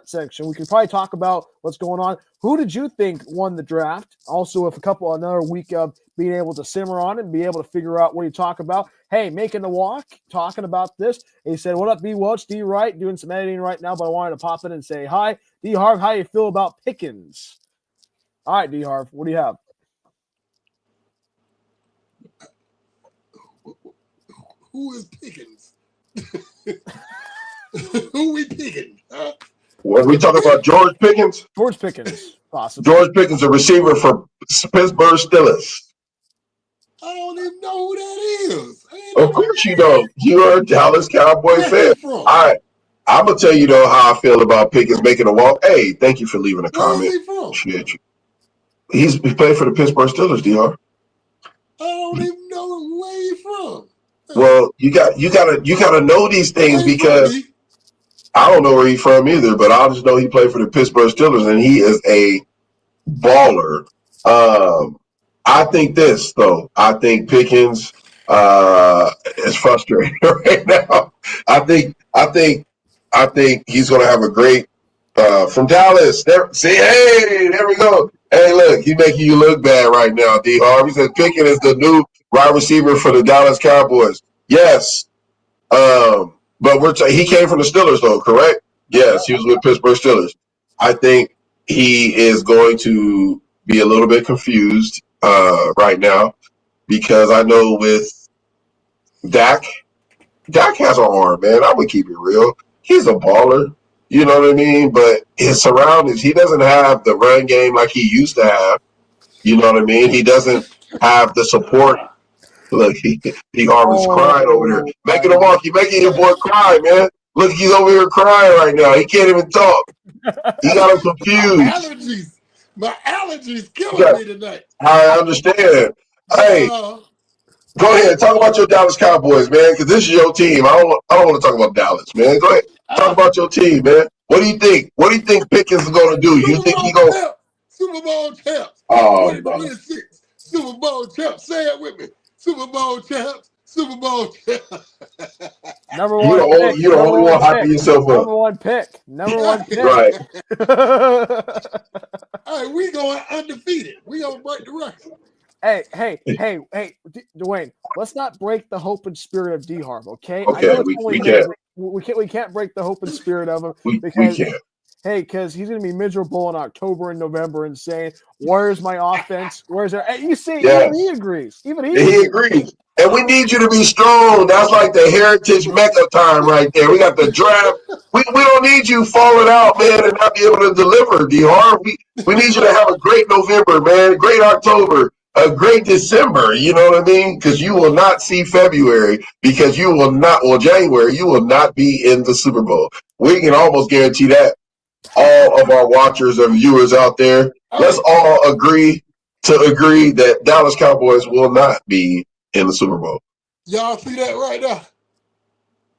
section. We can probably talk about what's going on. Who did you think won the draft? Also, if another week of being able to simmer on it and be able to figure out what you talk about. Hey, making the walk, talking about this. And he said, what up, B. Welch, D. Wright, doing some editing right now, but I wanted to pop in and say hi. D. Harv, how you feel about Pickens? All right, D. Harv, what do you have? Who is Pickens? Who we picking? What are we talking about? George Pickens? George Pickens, possibly. George Pickens, a receiver for Pittsburgh Steelers. I don't even know who that is. Of course you don't. You are a Dallas Cowboy fan. All right. I'm going to tell you, though, how I feel about Pickens making a walk. Hey, thank you for leaving a comment. Where is he from? Appreciate you. He played for the Pittsburgh Steelers, DR. I don't even know where he's from. Well, you gotta know these things, because I don't know where he's from either, but I just know he played for the Pittsburgh Steelers, and he is a baller. I think this, though. I think Pickens is frustrated right now. I think he's gonna have a great from Dallas. There we go. Hey, look, he's making you look bad right now, D. Harv. He says Pickens is the new wide receiver for the Dallas Cowboys. Yes. But he came from the Steelers, though, correct? Yes, he was with Pittsburgh Steelers. I think he is going to be a little bit confused right now, because I know with Dak has an arm, man. I'm going to keep it real. He's a baller. You know what I mean? But his surroundings, he doesn't have the run game like he used to have. You know what I mean? He doesn't have the support. Look, Harv is crying over there. Making a walk. You're making your boy cry, man. Look, he's over here crying right now. He can't even talk. He got him confused. My allergies killing me tonight. I understand. Hey, go ahead. Talk about your Dallas Cowboys, man, because this is your team. I don't want to talk about Dallas, man. Go ahead. Talk about your team, man. What do you think? What do you think Pickens is going to do? You think he going to Super Bowl champs. Oh, 2026 Super Bowl champs. Say it with me. Super Bowl champs. Super Bowl champs. Number one pick. You're the only one hyping yourself up. Number one pick. Number one pick. Right. All right, we going undefeated. We gonna break the record. Hey, Dwayne, let's not break the hope and spirit of D Harv, okay? Okay, I know we can't. We can't break the hope and spirit of him We because can't. because he's gonna be miserable in October and November and saying, "Where's my offense? Where's there?" Hey, you see, even he agrees. Even he agrees. And we need you to be strong. That's like the Heritage Mecca time right there. We got the draft. We don't need you falling out, man, and not be able to deliver, D-Harv. We need you to have a great November, man, great October, a great December, you know what I mean? Because you will not see February because you will not, or January, you will not be in the Super Bowl. We can almost guarantee that. All of our watchers and viewers out there, let's all agree that Dallas Cowboys will not be in the Super Bowl. Y'all see that right now?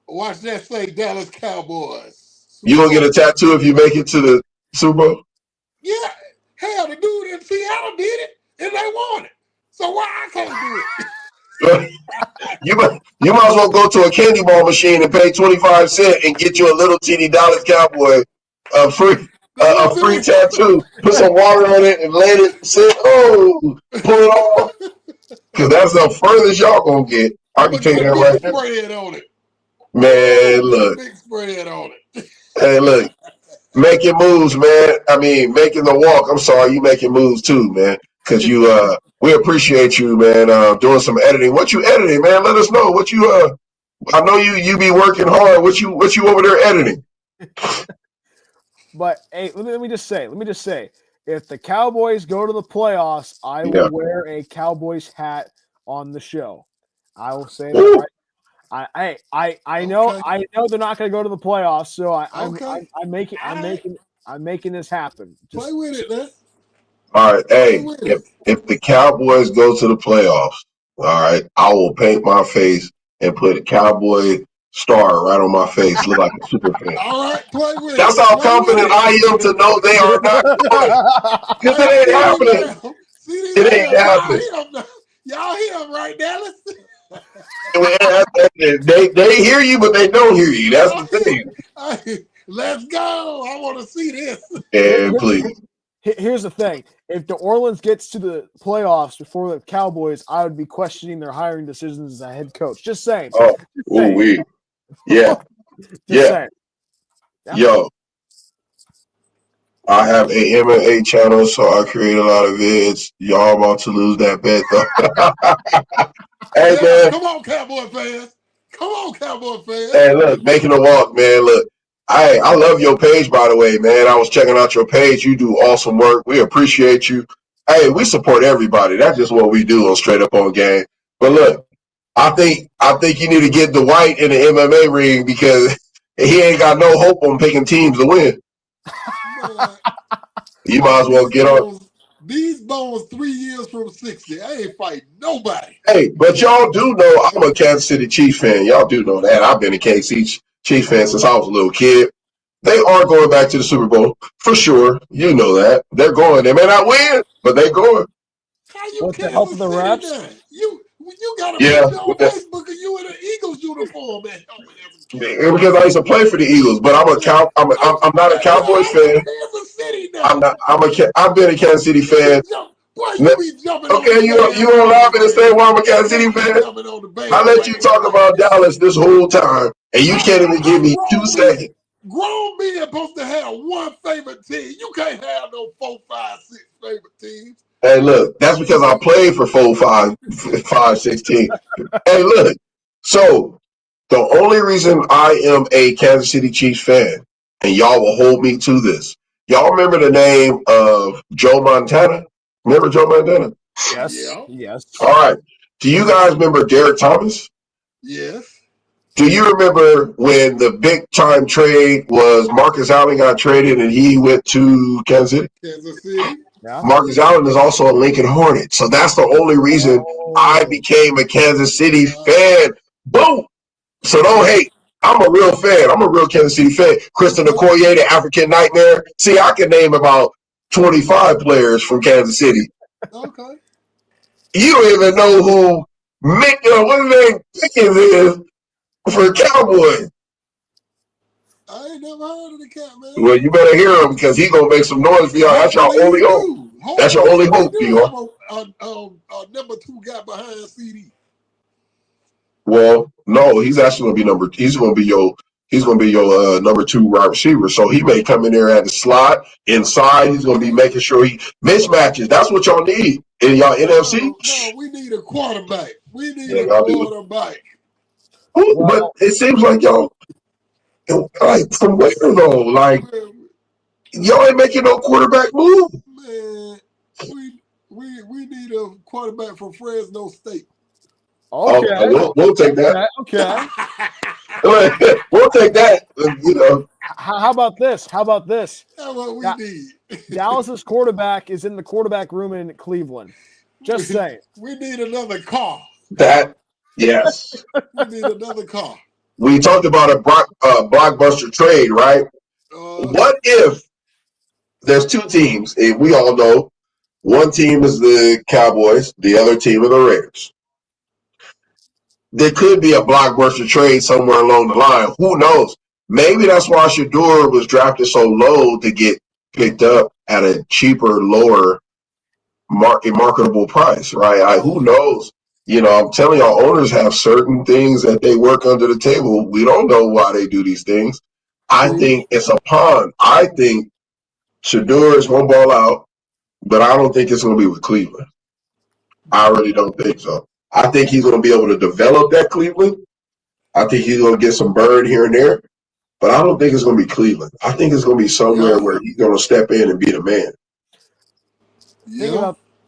Watch that say Dallas Cowboys. You gonna get a tattoo if you make it to the Super Bowl? Yeah. Hell, the dude in Seattle did it, and they won it. So why I can't do it? You might as well go to a candy bar machine and pay 25 cents and get you a little teeny Dallas Cowboy a free tattoo. Put some water on it and let it sit. Oh, pull it off. Because that's the furthest y'all gonna get. I can tell you that right now. Spread on it. Man, look. Big spread on it. Hey, look. Making moves, man. I mean, making the walk. I'm sorry, you making moves too, man. Because we appreciate you, man. Doing some editing. What you editing, man? Let us know. What you I know you be working hard. What you over there editing? But hey, let me just say, if the Cowboys go to the playoffs, I will wear a Cowboys hat on the show. I will say that right. I know they're not going to go to the playoffs, so I'm making this happen. Just play with it, man. All right, hey, if the Cowboys go to the playoffs, all right, I will paint my face and put a Cowboy star right on my face, look like a super fan. All right, play with That's it. how confident I am to know they are not going. Because it ain't happening. It ain't happening. Y'all hear them right, Dallas? They hear you, but they don't hear you. That's the thing. Let's go. I want to see this. Yeah, please. Here's the thing. If New Orleans gets to the playoffs before the Cowboys, I would be questioning their hiring decisions as a head coach. Just saying. Oh, we. Yeah. Saying. Yo. I have a MMA channel, so I create a lot of vids. Y'all about to lose that bet, though. Hey, man. Come on, Cowboy fans. Come on, Cowboy fans. Hey, look, making a walk, man. Look, I love your page, by the way, man. I was checking out your page. You do awesome work. We appreciate you. Hey, we support everybody. That's just what we do on Straight Up On Game. But look, I think you need to get Dwight in the MMA ring because he ain't got no hope on picking teams to win. You might as well get on. These bones 3 years from 60. I ain't fighting nobody. Hey, but y'all do know I'm a Kansas City Chiefs fan. Y'all do know that. I've been a KC Chiefs fan since I was a little kid. They are going back to the Super Bowl for sure. You know that. They're going. They may not win, but they're going. How you with the help of the refs? You got a picture on Facebook of you in an Eagles uniform, man. Because I used to play for the Eagles, but I'm not a Cowboys fan. I've been a Kansas City fan. Okay, you don't allow me to say why I'm a Kansas City fan? I let you talk about Dallas this whole time, and you can't even give me 2 seconds. Grown men supposed to have one favorite team. You can't have no 4, 5, 6 favorite teams. Hey, look, that's because I played for 4, 5, 6 teams. Hey, look, so the only reason I am a Kansas City Chiefs fan, and y'all will hold me to this, y'all remember the name of Joe Montana? Remember Joe Montana? Yes. All right. Do you guys remember Derek Thomas? Yes. Do you remember when the big time trade was Marcus Allen got traded and he went to Kansas City? Kansas City. Yeah. Marcus Allen is also a Lincoln Hornet. So that's the only reason I became a Kansas City fan. Boom. So don't hate. I'm a real fan. I'm a real Kansas City fan. Christian Okoye, the African Nightmare. See, I can name about 25 players from Kansas City. Okay. You don't even know who what his name Pickens is for Cowboys. I ain't never heard of the cat, man. Well, you better hear him because he's gonna make some noise for y'all. That's your only hope. That's your only hope, Dior. A number 2 guy behind CD. Well, no, he's actually gonna be he's gonna be your number 2 wide receiver. So he may come in there at the slot inside. He's gonna be making sure he mismatches. That's what y'all need in y'all NFC. No, we need a quarterback. We need a quarterback. But it seems like y'all, like from where though, like y'all ain't making no quarterback move. Man, we need a quarterback from Fresno State. Okay, we'll take that. Okay. We'll take that. You know. How about this? That's what we need. Dallas's quarterback is in the quarterback room in Cleveland. Just saying. We need another car. Yes. We need another car. We talked about a blockbuster trade, right? What if there's 2 teams, and we all know one team is the Cowboys, the other team are the Raiders. There could be a blockbuster trade somewhere along the line. Who knows? Maybe that's why Shedeur was drafted so low to get picked up at a cheaper, lower marketable price, right? Who knows? You know, I'm telling y'all, owners have certain things that they work under the table. We don't know why they do these things. I think it's a pawn. I think Shedeur is going to ball out, but I don't think it's going to be with Cleveland. I really don't think so. I think he's going to be able to develop that Cleveland. I think he's going to get some burn here and there, but I don't think it's going to be Cleveland. I think it's going to be somewhere where he's going to step in and be the man.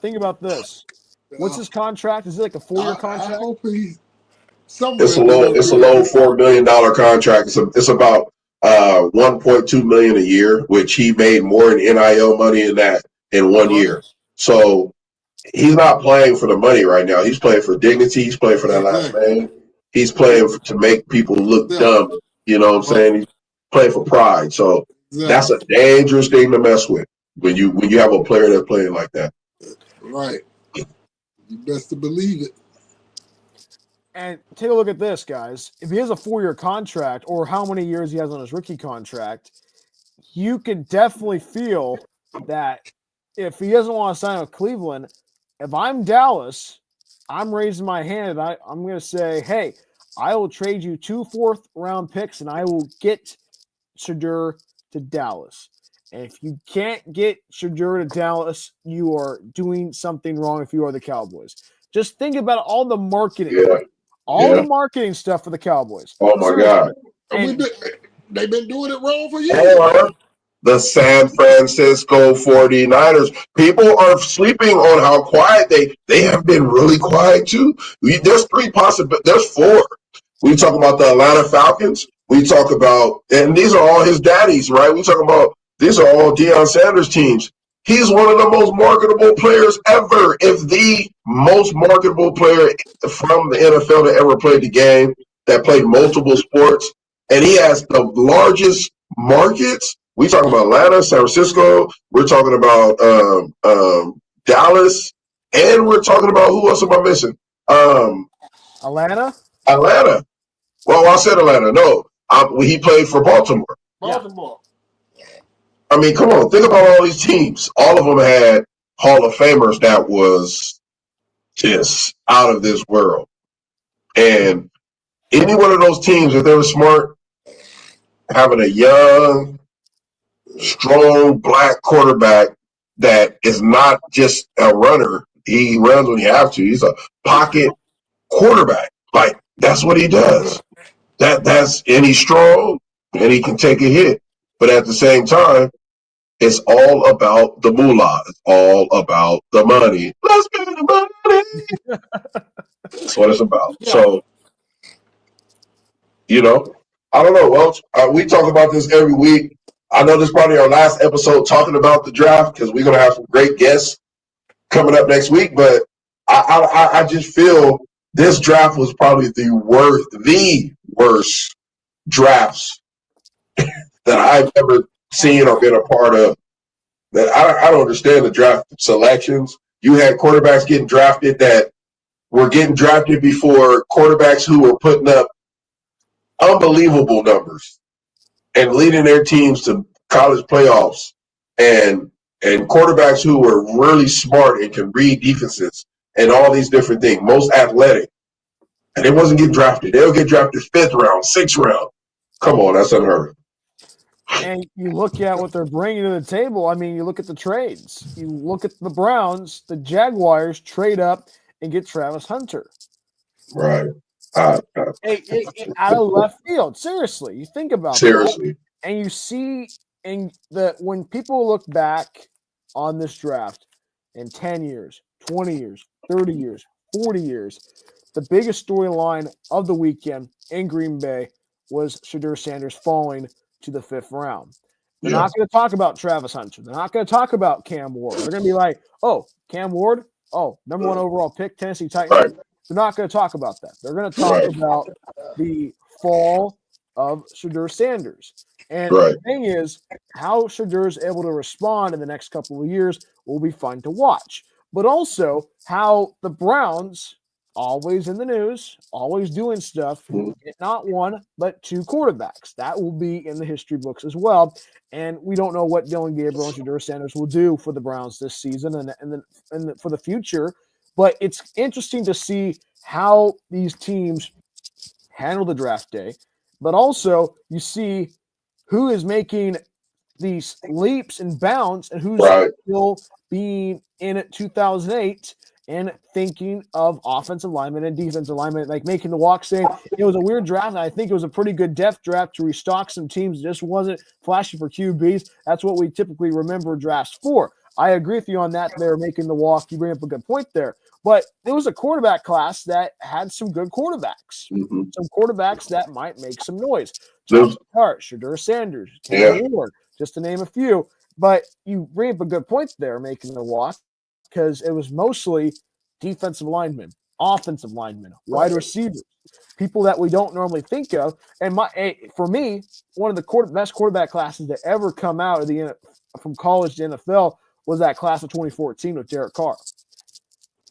Think about this. What's his contract? Is it like a 4-year contract? I hope he's somewhere. It's a low $4 million contract. It's about $1.2 million a year, which he made more in NIL money in 1 year. So he's not playing for the money right now. He's playing for dignity. He's playing for that last name. He's playing to make people look dumb. You know what I'm saying? He's playing for pride. So that's a dangerous thing to mess with when you have a player that's playing like that. Right. You best to believe it. And take a look at this, guys. If he has a 4-year contract, or how many years he has on his rookie contract, you can definitely feel that if he doesn't want to sign with Cleveland, if I'm Dallas, I'm raising my hand and I'm going to say, hey, I will trade you 2 4th-round picks and I will get Shedeur to Dallas. And if you can't get Shedeur to Dallas, you are doing something wrong if you are the Cowboys. Just think about all the marketing. The marketing stuff for the Cowboys. Oh, my God. They've been doing it wrong for years. The San Francisco 49ers. People are sleeping on how quiet they have been really quiet, too. There's 3 possibilities. There's 4. We talk about the Atlanta Falcons. We talk about, and these are all his daddies, right? We talk about, these are all Deion Sanders teams. He's one of the most marketable players ever. If the most marketable player from the NFL that ever played the game, that played multiple sports, and he has the largest markets. We talking about Atlanta, San Francisco. We're talking about Dallas, and we're talking about, who else am I missing? Atlanta. Well, I said Atlanta. No, he played for Baltimore. I mean, come on. Think about all these teams. All of them had Hall of Famers that was just out of this world. And any one of those teams, if they were smart, having a young, strong black quarterback that is not just a runner. He runs when you have to. He's a pocket quarterback. Like, that's what he does. And he's strong and he can take a hit. But at the same time, it's all about the moolah. It's all about the money. Let's get the money. That's what it's about. So, I don't know, Welch. We talk about this every week. I know this is probably our last episode talking about the draft because we're going to have some great guests coming up next week. But I just feel this draft was probably the worst drafts that I've ever seen or been a part of. that I don't understand the draft selections. You had quarterbacks getting drafted that were getting drafted before quarterbacks who were putting up unbelievable numbers and leading their teams to college playoffs, and quarterbacks who were really smart and can read defenses and all these different things, most athletic, and they wasn't getting drafted. They'll get drafted 5th round, 6th round. Come on, that's unheard of. And you look at what they're bringing to the table. I mean, you look at the trades. You look at the Browns, the Jaguars trade up and get Travis Hunter. Right. Out of left field. Seriously, you think about that. And you see when people look back on this draft in 10 years, 20 years, 30 years, 40 years, the biggest storyline of the weekend in Green Bay was Shedeur Sanders falling to the 5th round. They're not going to talk about Travis Hunter. They're not going to talk about Cam Ward. They're going to be like, oh, Cam Ward, number 1 overall pick, Tennessee Titans. Right. They're not going to talk about that. They're going to talk about the fall of Shedeur Sanders. And the thing is, how Shedeur is able to respond in the next couple of years will be fun to watch. But also how the Browns, always in the news, always doing stuff, get not 1 but 2 quarterbacks. That will be in the history books as well. And we don't know what Dillon Gabriel and Shedeur Sanders will do for the Browns this season and for the future. But it's interesting to see how these teams handle the draft day. But also, you see who is making these leaps and bounds and who's still being in at 2008 and thinking of offensive linemen and defensive linemen, like making the walk, saying it was a weird draft. And I think it was a pretty good depth draft to restock some teams. It just wasn't flashy for QBs. That's what we typically remember drafts for. I agree with you on that. They're making the walk. You bring up a good point there. But it was a quarterback class that had some good quarterbacks. Some quarterbacks that might make some noise. Josh Hart, Shedeur Sanders, Cam Ward, just to name a few. But you bring up a good point there, making the walk, because it was mostly defensive linemen, offensive linemen, wide receivers, people that we don't normally think of. And for me, one of the best quarterback classes that ever come out of from college to NFL was that class of 2014 with Derek Carr.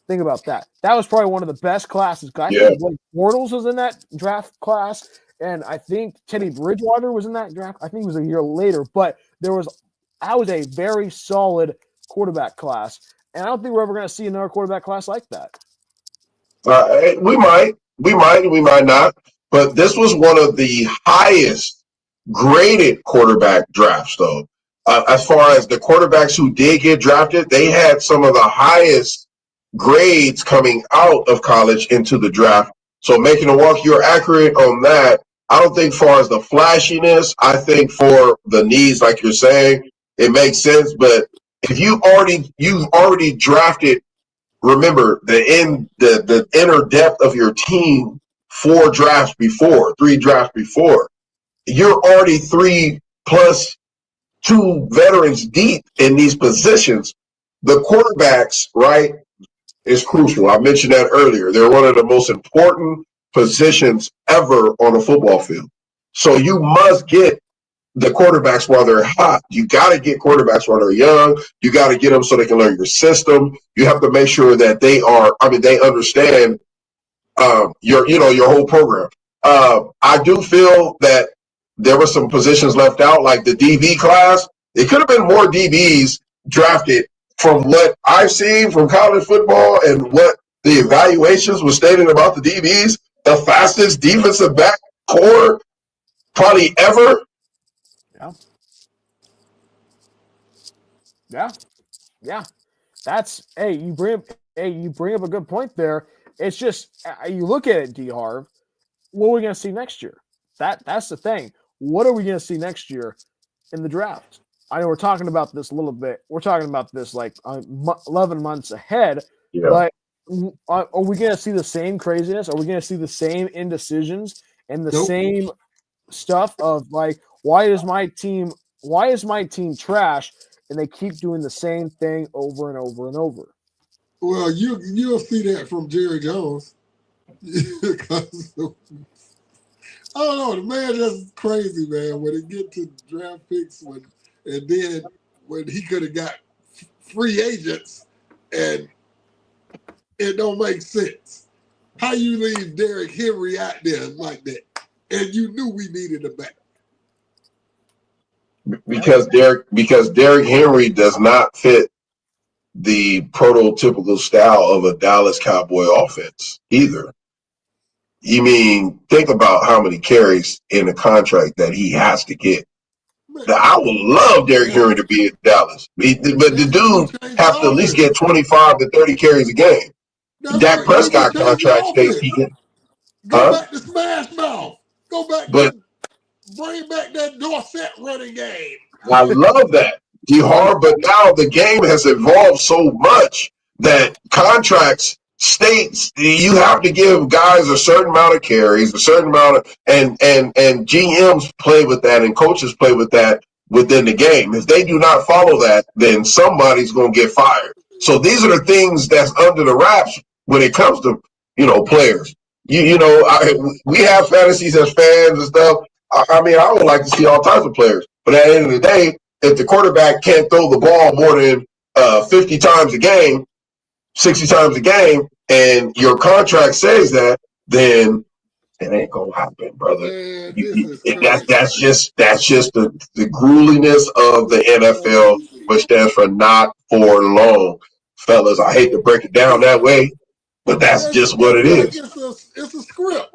Think about that. That was probably one of the best classes. I think Blake Bortles was in that draft class, and I think Teddy Bridgewater was in that draft. I think it was a year later, but that was a very solid quarterback class, and I don't think we're ever going to see another quarterback class like that. We might not, but this was one of the highest graded quarterback drafts, though. As far as the quarterbacks who did get drafted, they had some of the highest grades coming out of college into the draft. So making a walk, you're accurate on that. I don't think far as the flashiness, I think for the needs, like you're saying, it makes sense. But if you've already drafted, remember the inner depth of your team 3 drafts before, you're already 3 plus 2 veterans deep in these positions. The quarterbacks, right, is crucial. I mentioned that earlier. They're one of the most important positions ever on a football field. So you must get the quarterbacks while they're hot. You got to get quarterbacks while they're young. You got to get them so they can learn your system. You have to make sure that they understand your whole program. I do feel that there were some positions left out, like the DB class. It could have been more DBs drafted. From what I've seen from college football and what the evaluations were stating about the DBs, the fastest defensive back core probably ever. Yeah. That's you bring up a good point there. It's just you look at it, D. Harv. What are we going to see next year? That's the thing. What are we going to see next year in the draft? I know we're talking about this a little bit. We're talking about this like 11 months ahead. But are we going to see the same craziness? Are we going to see the same indecisions and the same stuff of like, why is my team trash? And they keep doing the same thing over and over and over. Well, you'll see that from Jerry Jones. I don't know. The man just crazy, man. When it get to draft picks, and then when he could have got free agents, and it don't make sense. How you leave Derrick Henry out there like that, and you knew we needed him back? Because Derrick Henry does not fit the prototypical style of a Dallas Cowboy offense either. You mean, think about how many carries in the contract that he has to get. I would love Derrick Henry to be in Dallas, but the dude has to at least get 25 to 30 carries a game. Dak Prescott contract states he can. Go back to Smash Mouth. Go back to bring back that Dorset running game. I love that, Harv, but now the game has evolved so much that contracts states you have to give guys a certain amount of carries, a certain amount of, and GMs play with that and coaches play with that within the game. If they do not follow that, then somebody's going to get fired. So these are the things that's under the wraps when it comes to, players. We have fantasies as fans and stuff. I mean, I would like to see all types of players, but at the end of the day, if the quarterback can't throw the ball more than 50 times a game, 60 times a game, and your contract says that, then it ain't gonna happen, brother. That's just the grueliness of the NFL, which stands for not for long, fellas. I hate to break it down that way, but that's just what it is. It's a script.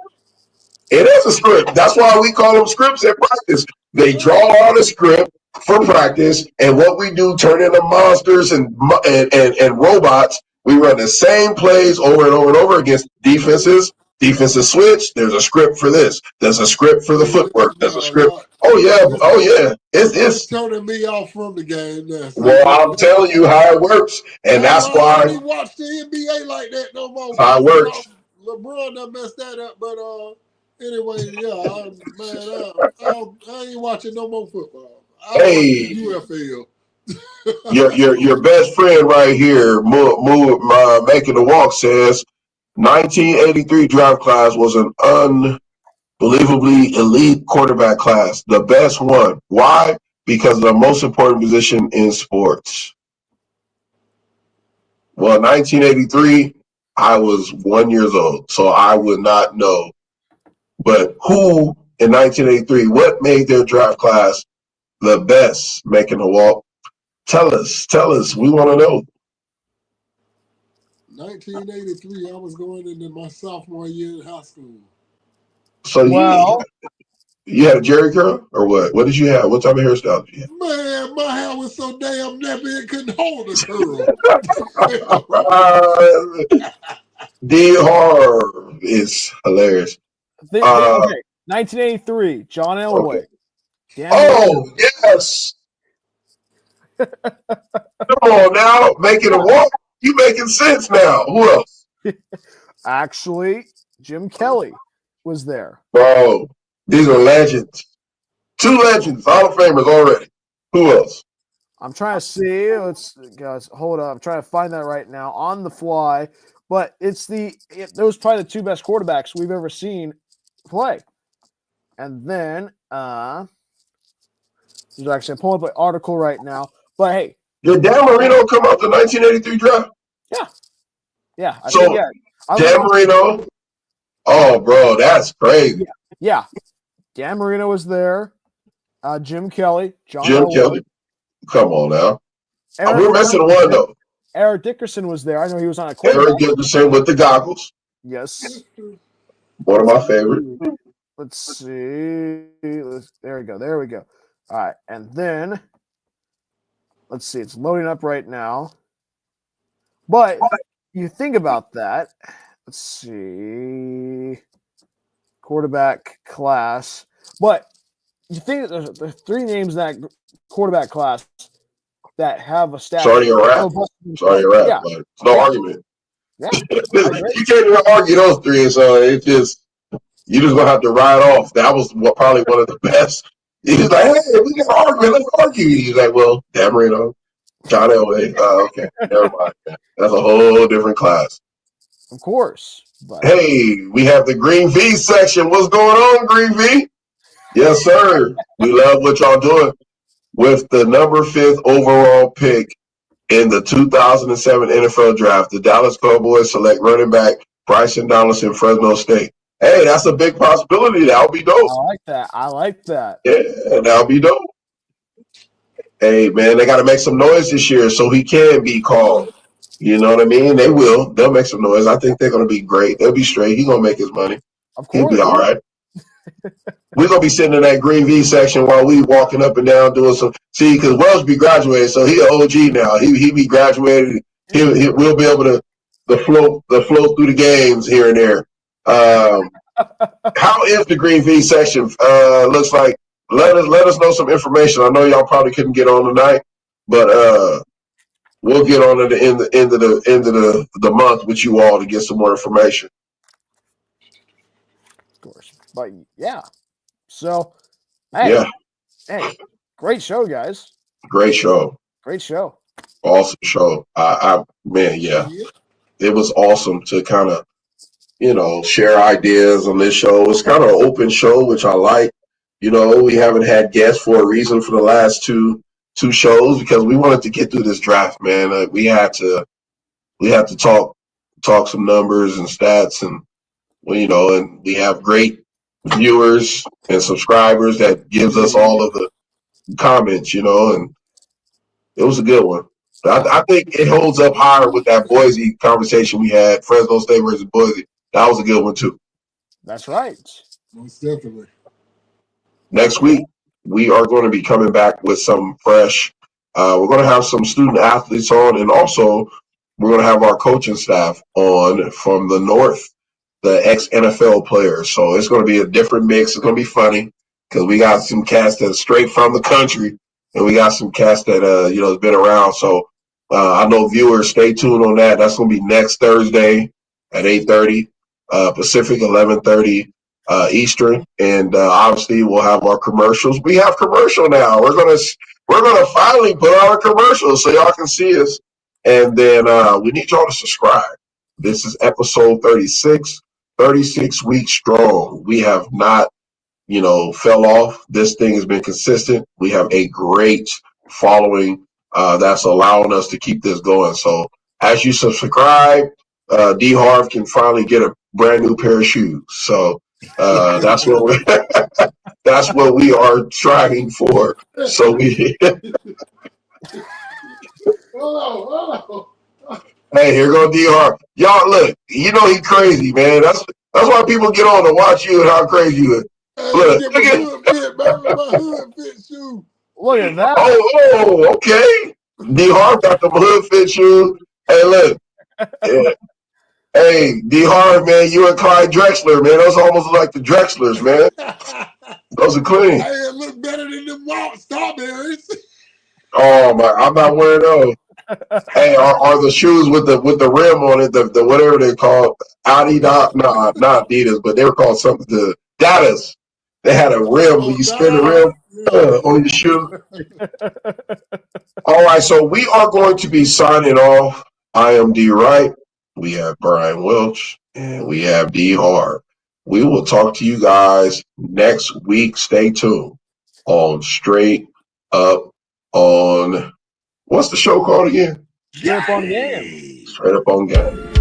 It is a script. That's why we call them scripts at practice. They draw out a script for practice, and what we do turn into monsters and robots. We run the same plays over and over and over against defenses. Defenses switch. There's a script for this. There's a script for the footwork. There's a script. Oh yeah. It's turning me off from the game now. Well, I'm telling you how it works, and that's why I don't watch the NBA like that no more. How it works. LeBron done messed that up, but anyway, I ain't watching no more football. Hey, UFL. your best friend right here, making the walk, says 1983 draft class was an unbelievably elite quarterback class, the best one. Why? Because of the most important position in sports. Well, 1983, I was 1 year old, so I would not know. But who in 1983, what made their draft class the best making the walk? Tell us. We want to know. 1983, I was going into my sophomore year in high school. So you had a Jerry curl or what? What did you have? What type of hairstyle did you have? Man, my hair was so damn nappy it couldn't hold a curl. Harv is hilarious. Okay, 1983, John Elway. Okay. Oh, yes. Come on now, making a walk. You making sense now. Who else? Actually, Jim Kelly was there. Bro, these are legends. 2 legends, Hall of Famers already. Who else? I'm trying to see. Guys, hold up. I'm trying to find that right now on the fly. But those probably the 2 best quarterbacks we've ever seen play. And then there's actually I'm pulling up an article right now. But hey, did Dan Marino come out the 1983 draft? Yeah. Dan Marino. Oh, bro, that's crazy. Yeah. Dan Marino was there. Jim Kelly. Kelly. Come on now. We're missing one though. Eric Dickerson was there. I know he was on a quarterback. Eric Dickerson with the goggles. Yes. One of my favorites. Let's see. There we go. All right. And then, let's see. It's loading up right now. But you think about that. Let's see. Quarterback class. But you think that there's 3 names in that quarterback class that have a stat. Sorry, you're right. Yeah. But it's no argument. Yeah. You can't even argue those 3. So it's just, you just gonna have to ride off. That was probably one of the best. He's like, hey, we can argue. Let's argue. He's like, well, Dan Marino, John Elway. Okay, never mind. That's a whole different class. Of course. But. Hey, we have the Green V section. What's going on, Green V? Yes, sir. We love what y'all doing. with the number 5th overall pick in the 2007 NFL Draft, the Dallas Cowboys select running back Bryson Donaldson, Fresno State. Hey, that's a big possibility. That'll be dope. I like that. Yeah, that'll be dope. Hey, man, they got to make some noise this year so he can be called. You know what I mean? They will. They'll make some noise. I think they're going to be great. They'll be straight. He's going to make his money. Of course. He'll be all right. We're going to be sitting in that green V section while we walking up and down doing some. See, because Welch be graduated, so he an OG now. He be graduated. We'll be able to float through the games here and there. How is the green V section? Looks like let us know some information. I know y'all probably couldn't get on tonight, but we'll get on at the end of the month with you all to get some more information. Of course, but yeah. So, hey, great show, guys. Great show. Awesome show. It was awesome to kind of, share ideas on this show. It's kind of an open show, which I like. We haven't had guests for a reason for the last two shows because we wanted to get through this draft, man. We had to talk some numbers and stats, and and we have great viewers and subscribers that gives us all of the comments, and it was a good one. I think it holds up higher with that Boise conversation we had, Fresno State versus Boise. That was a good one too. That's right. Most definitely. Next week, we are going to be coming back with some fresh. We're going to have some student athletes on, and also we're going to have our coaching staff on from the North, the ex-NFL players. So it's going to be a different mix. It's going to be funny because we got some cats that's straight from the country, and we got some cats that has been around. So I know viewers, stay tuned on that. That's going to be next Thursday at 8:30 Pacific, 11:30 Eastern, and obviously we'll have our commercials. We have commercial now. We're gonna finally put out a commercial so y'all can see us, and then we need y'all to subscribe. This is episode 36 weeks strong. We have not fell off. This thing has been consistent. We have a great following that's allowing us to keep this going. So as you subscribe, D Harv can finally get a brand new pair of shoes. So that's what we are striving for. So we Hold on. Hey, here go D Harv. Y'all look, he crazy, man. That's why people get on to watch you and how crazy you is. Look at my hood fit, baby. My hood fit shoe. Look at that. Oh, okay. D Harv got the hood fit shoes. Hey, look. Yeah. Hey, D Harv, man, you and Clyde Drexler, man. Those almost look like the Drexlers, man. Those are clean. Hey, it look better than them Malt strawberries. Oh my, I'm not wearing those. Hey, are the shoes with the rim on it, the whatever they're called, Adidas? No, not Adidas, but they were called something. The Dallas. They had a rim where you spin the rim on your shoe. All right, so we are going to be signing off. I am D Wright. We have Bryan Welch, and we have D Harv. We will talk to you guys next week. Stay tuned on Straight Up on, what's the show called again? Straight Up on Game. Straight Up on Game.